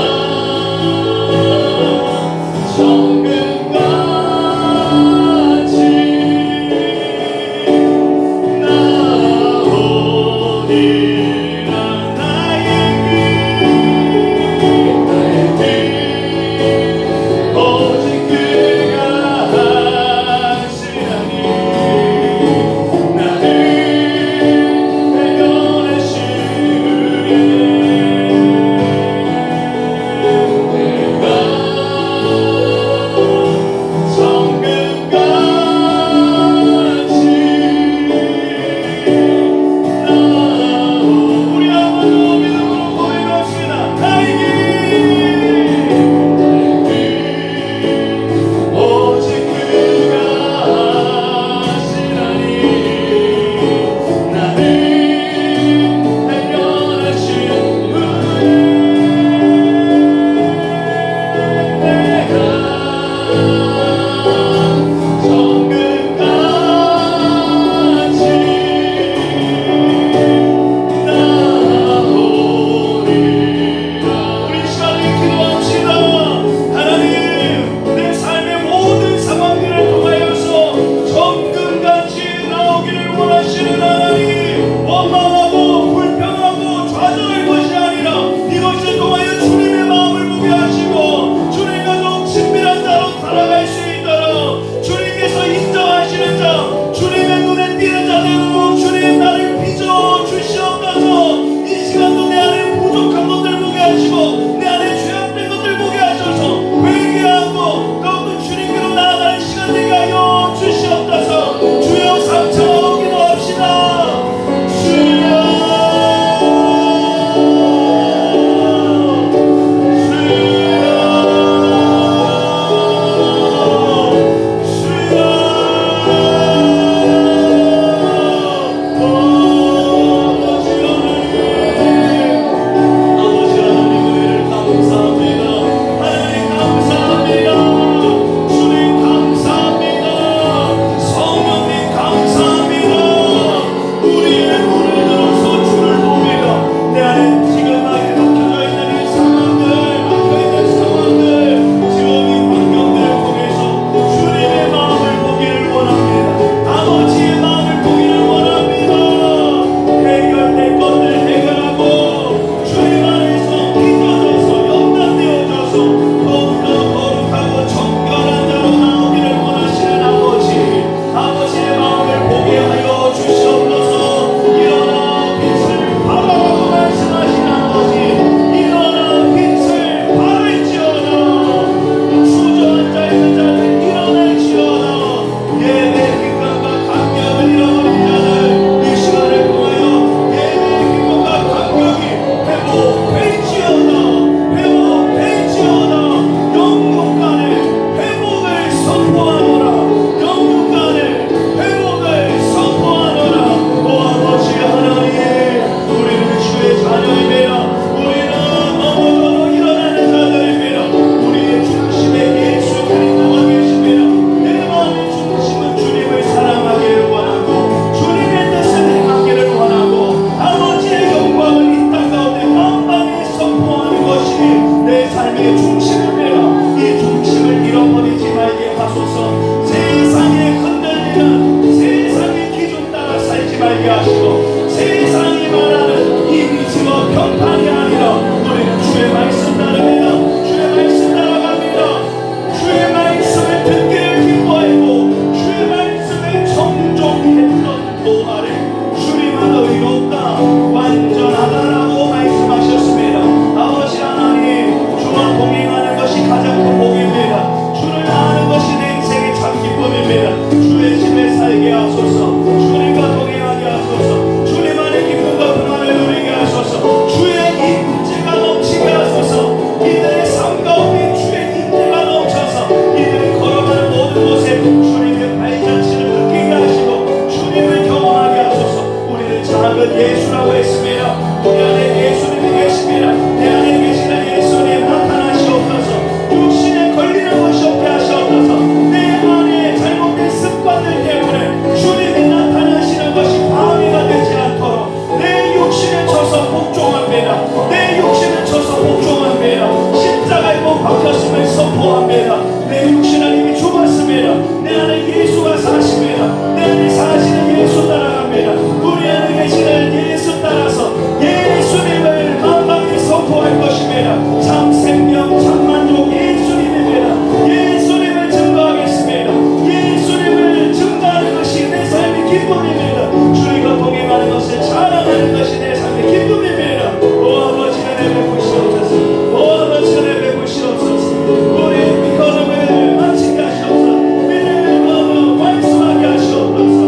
우리 안에 예수님이 계십니다. 내 안에 계시는 예수님 나타나시옵소서. 육신에 걸리는 것이 없게 하시옵소서. 내 안에 잘못된 습관들 때문에 주님이 나타나시는 것이 방해가 되지 않도록 내 육신에 쳐서 복종합니다. 내 육신에 쳐서 복종합니다. 십자가에 못 박혔음을 선포합니다. 내 육신은 이미 죽었습니다. 내 안에 예수가 사십니다. 내 안에 사시는 예수 따라갑니다. 우리 안에 계시는 예수 따라서 예수님을 만방히 선포할 것입니다. 참 생명 참 만족 예수님입니다. 예수님을 증거하겠습니다. 예수님을 증거하는 것이 내 삶의 기쁨입니다. 주님과 동행하는 것을 자랑하는 것이 내 삶의 기쁨입니다. 오 아버지 은혜 베푸시옵소서. 오 아버지 은혜 베푸시옵소서. 우리 걸음을 마치게 하시옵소서. 믿음의 걸음 완수하게 하시옵소서. 오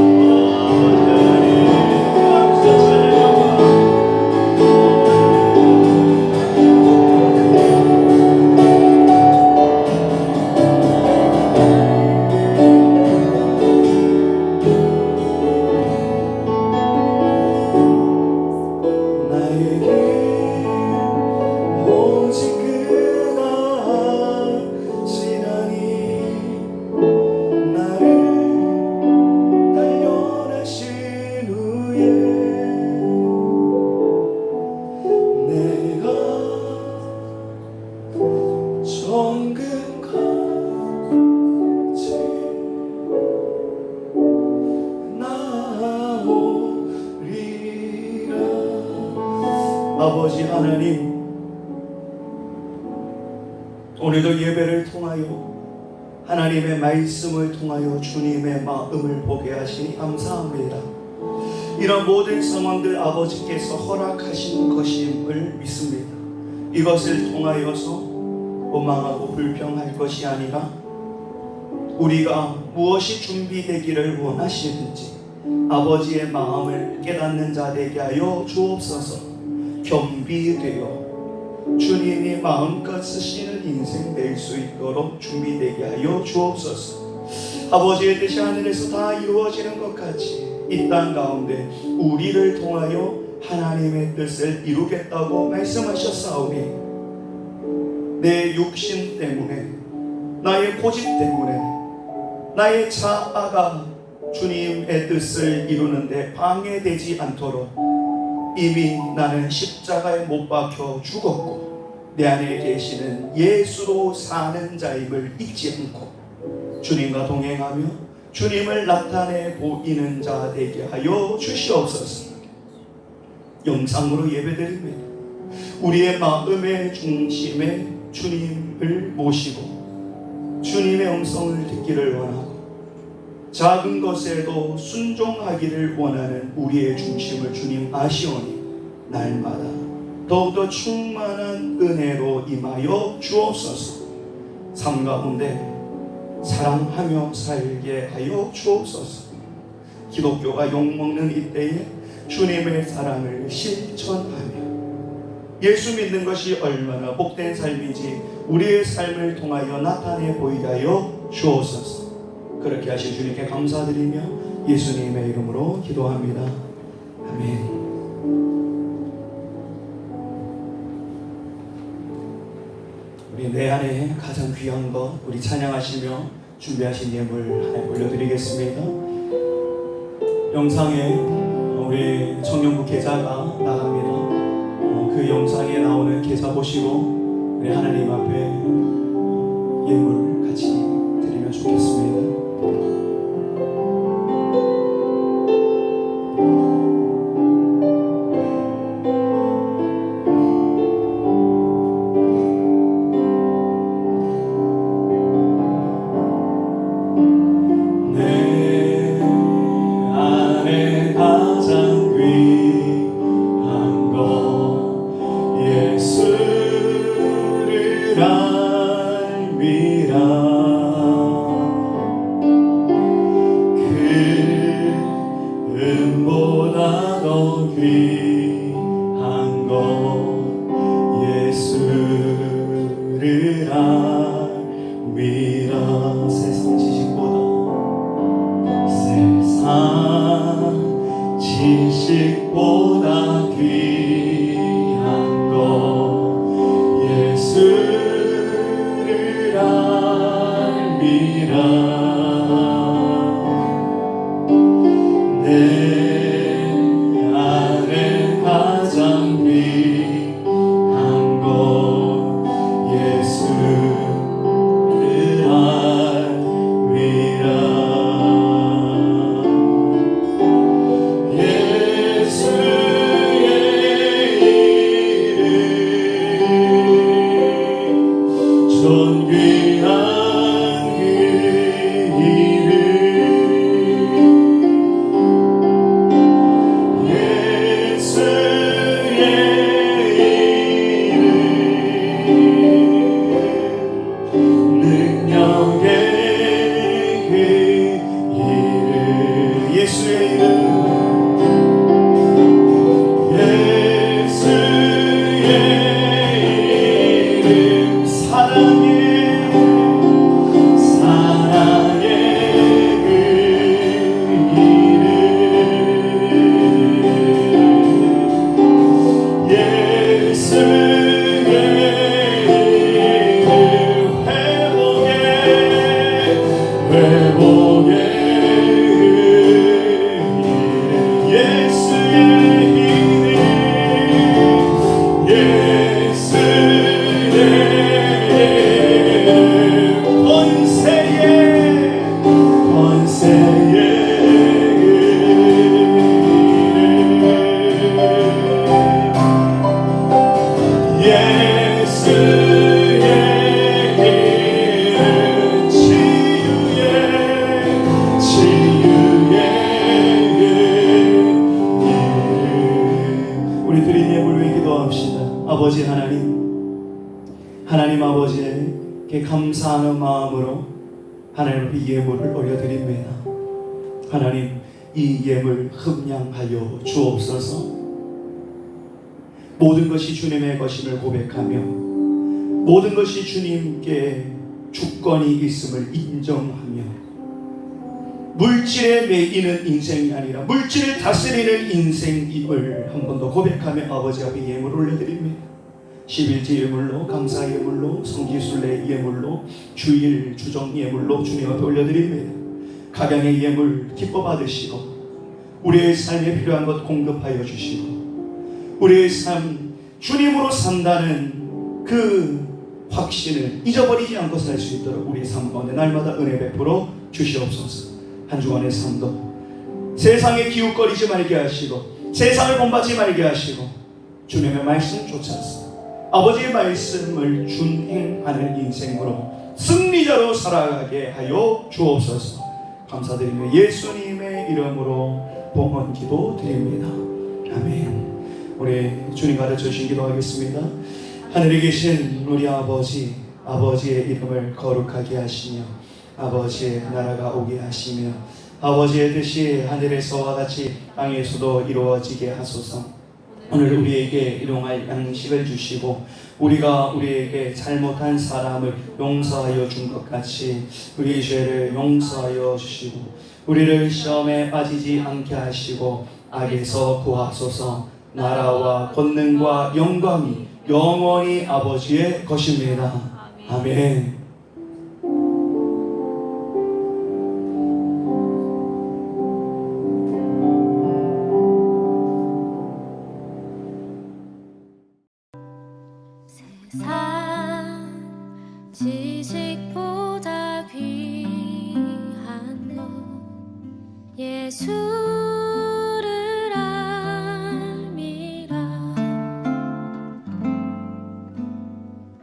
하나님 감사 찬양합니다. 나에게 오직 그가 시나니 나를 단련하신 후에 내가 정금같이 나오리라. 아버지 하나님, 오늘도 예배를 통하여 하나님의 말씀을 통하여 주님의 마음을 보게 하시니 감사합니다. 이런 모든 상황들 아버지께서 허락하신 것임을 믿습니다. 이것을 통하여서 원망하고 불평할 것이 아니라 우리가 무엇이 준비되기를 원하시는지 아버지의 마음을 깨닫는 자 되게 하여 주옵소서. 겸비되어 주님이 마음껏 쓰시는 인생 될 수 있도록 준비되게 하여 주옵소서. 아버지의 뜻이 하늘에서 다 이루어지는 것 같이 이 땅 가운데 우리를 통하여 하나님의 뜻을 이루겠다고 말씀하셨사오니 내 육신 때문에 나의 고집 때문에 나의 자아가 주님의 뜻을 이루는데 방해되지 않도록 이미 나는 십자가에 못 박혀 죽었고 내 안에 계시는 예수로 사는 자임을 잊지 않고 주님과 동행하며 주님을 나타내 보이는 자 되게 하여 주시옵소서. 영상으로 예배드립니다. 우리의 마음의 중심에 주님을 모시고 주님의 음성을 듣기를 원하고 작은 것에도 순종하기를 원하는 우리의 중심을 주님 아시오니 날마다 더욱더 충만한 은혜로 임하여 주옵소서. 삶 가운데 사랑하며 살게 하여 주옵소서. 기독교가 욕먹는 이때에 주님의 사랑을 실천하며 예수 믿는 것이 얼마나 복된 삶인지 우리의 삶을 통하여 나타내 보이게 하여 주옵소서. 그렇게 하신 주님께 감사드리며 예수님의 이름으로 기도합니다. 아멘. 우리 내 안에 가장 귀한 것 우리 찬양하시며 준비하신 예물 하나 올려드리겠습니다. 영상에 우리 청년부 계좌가 나갑니다. 그 영상에 나오는 계좌 보시고 우리 하나님 앞에 예물 같이 드리면 좋겠습니다. 예수를 알미라. 기도합시다. 아버지 하나님 아버지에게 감사하는 마음으로 하나님 앞에 예물을 올려드립니다. 하나님, 이 예물 흠량하여 주옵소서. 모든 것이 주님의 것임을 고백하며 모든 것이 주님께 주권이 있음을 인정하며 물질에 매이는 인생이 아니라 물질을 다스리는 인생임을 한 번 더 고백하며 아버지 앞에 예물을 올려드립니다. 11지 예물로, 감사 예물로, 성지순례 예물로, 주일 주정 예물로 주님 앞에 올려드립니다. 각양의 예물 기뻐 받으시고 우리의 삶에 필요한 것 공급하여 주시고 우리의 삶 주님으로 산다는 그 확신을 잊어버리지 않고 살 수 있도록 우리의 삶 가운데 날마다 은혜 베풀어 주시옵소서. 한 주간의 삶도 세상에 기웃거리지 말게 하시고 세상을 본받지 말게 하시고 주님의 말씀 쫓아서 아버지의 말씀을 준행하는 인생으로 승리자로 살아가게 하여 주옵소서. 감사드리며 예수님의 이름으로 봉헌 기도 드립니다. 아멘. 우리 주님 가르쳐 주신 기도하겠습니다. 하늘에 계신 우리 아버지의 이름을 거룩하게 하시며 아버지의 나라가 오게 하시며 아버지의 뜻이 하늘에서와 같이 땅에서도 이루어지게 하소서. 오늘 우리에게 일용할 양식을 주시고 우리가 우리에게 잘못한 사람을 용서하여 준 것 같이 우리의 죄를 용서하여 주시고 우리를 시험에 빠지지 않게 하시고 악에서 구하소서. 나라와 권능과 영광이 영원히 아버지의 것입니다. 아멘. 세상 지식보다 귀한 것 예수를 알미라.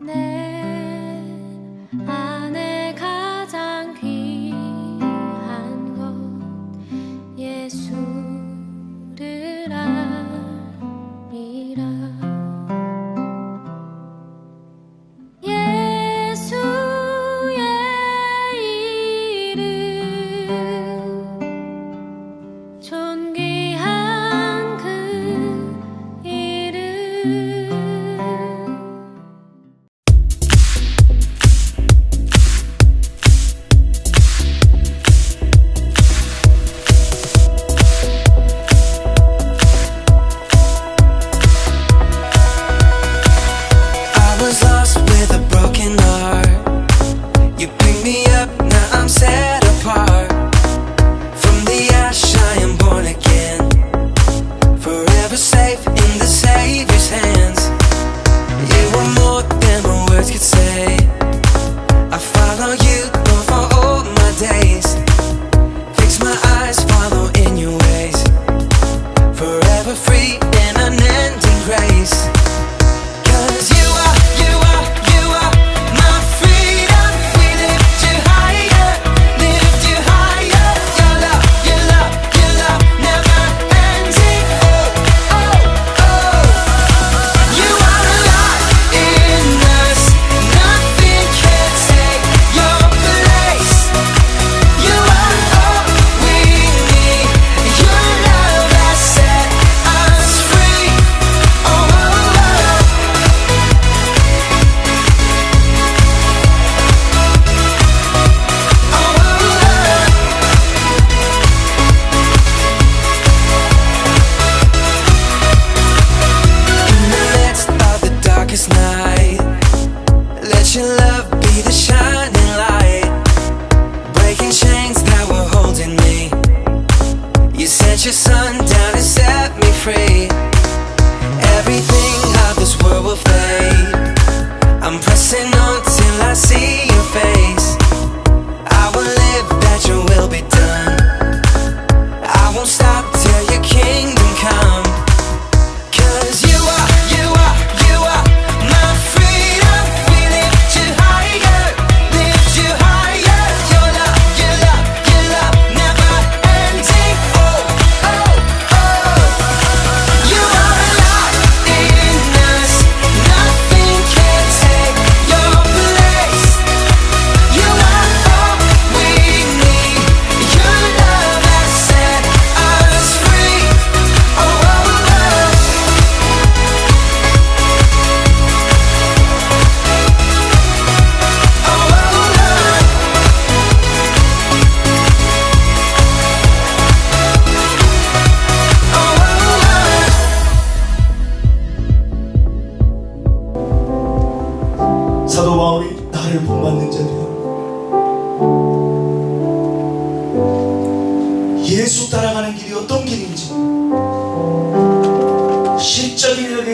내 안에 가장 귀한 것 예수를 알미라. 예수의 이름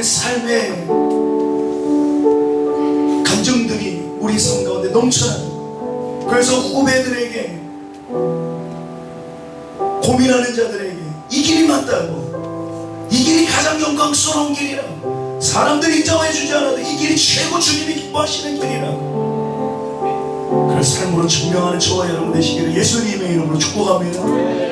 삶의 감정들이 우리 삶 가운데 넘쳐나는, 그래서 후배들에게, 고민하는 자들에게 이 길이 맞다고, 이 길이 가장 영광스러운 길이라고, 사람들이 인정해주지 않아도 이 길이 최고 주님이 기뻐하시는 길이라고, 그래서 삶으로 증명하는 저와 여러분 되시기를 예수님의 이름으로 축복합니다.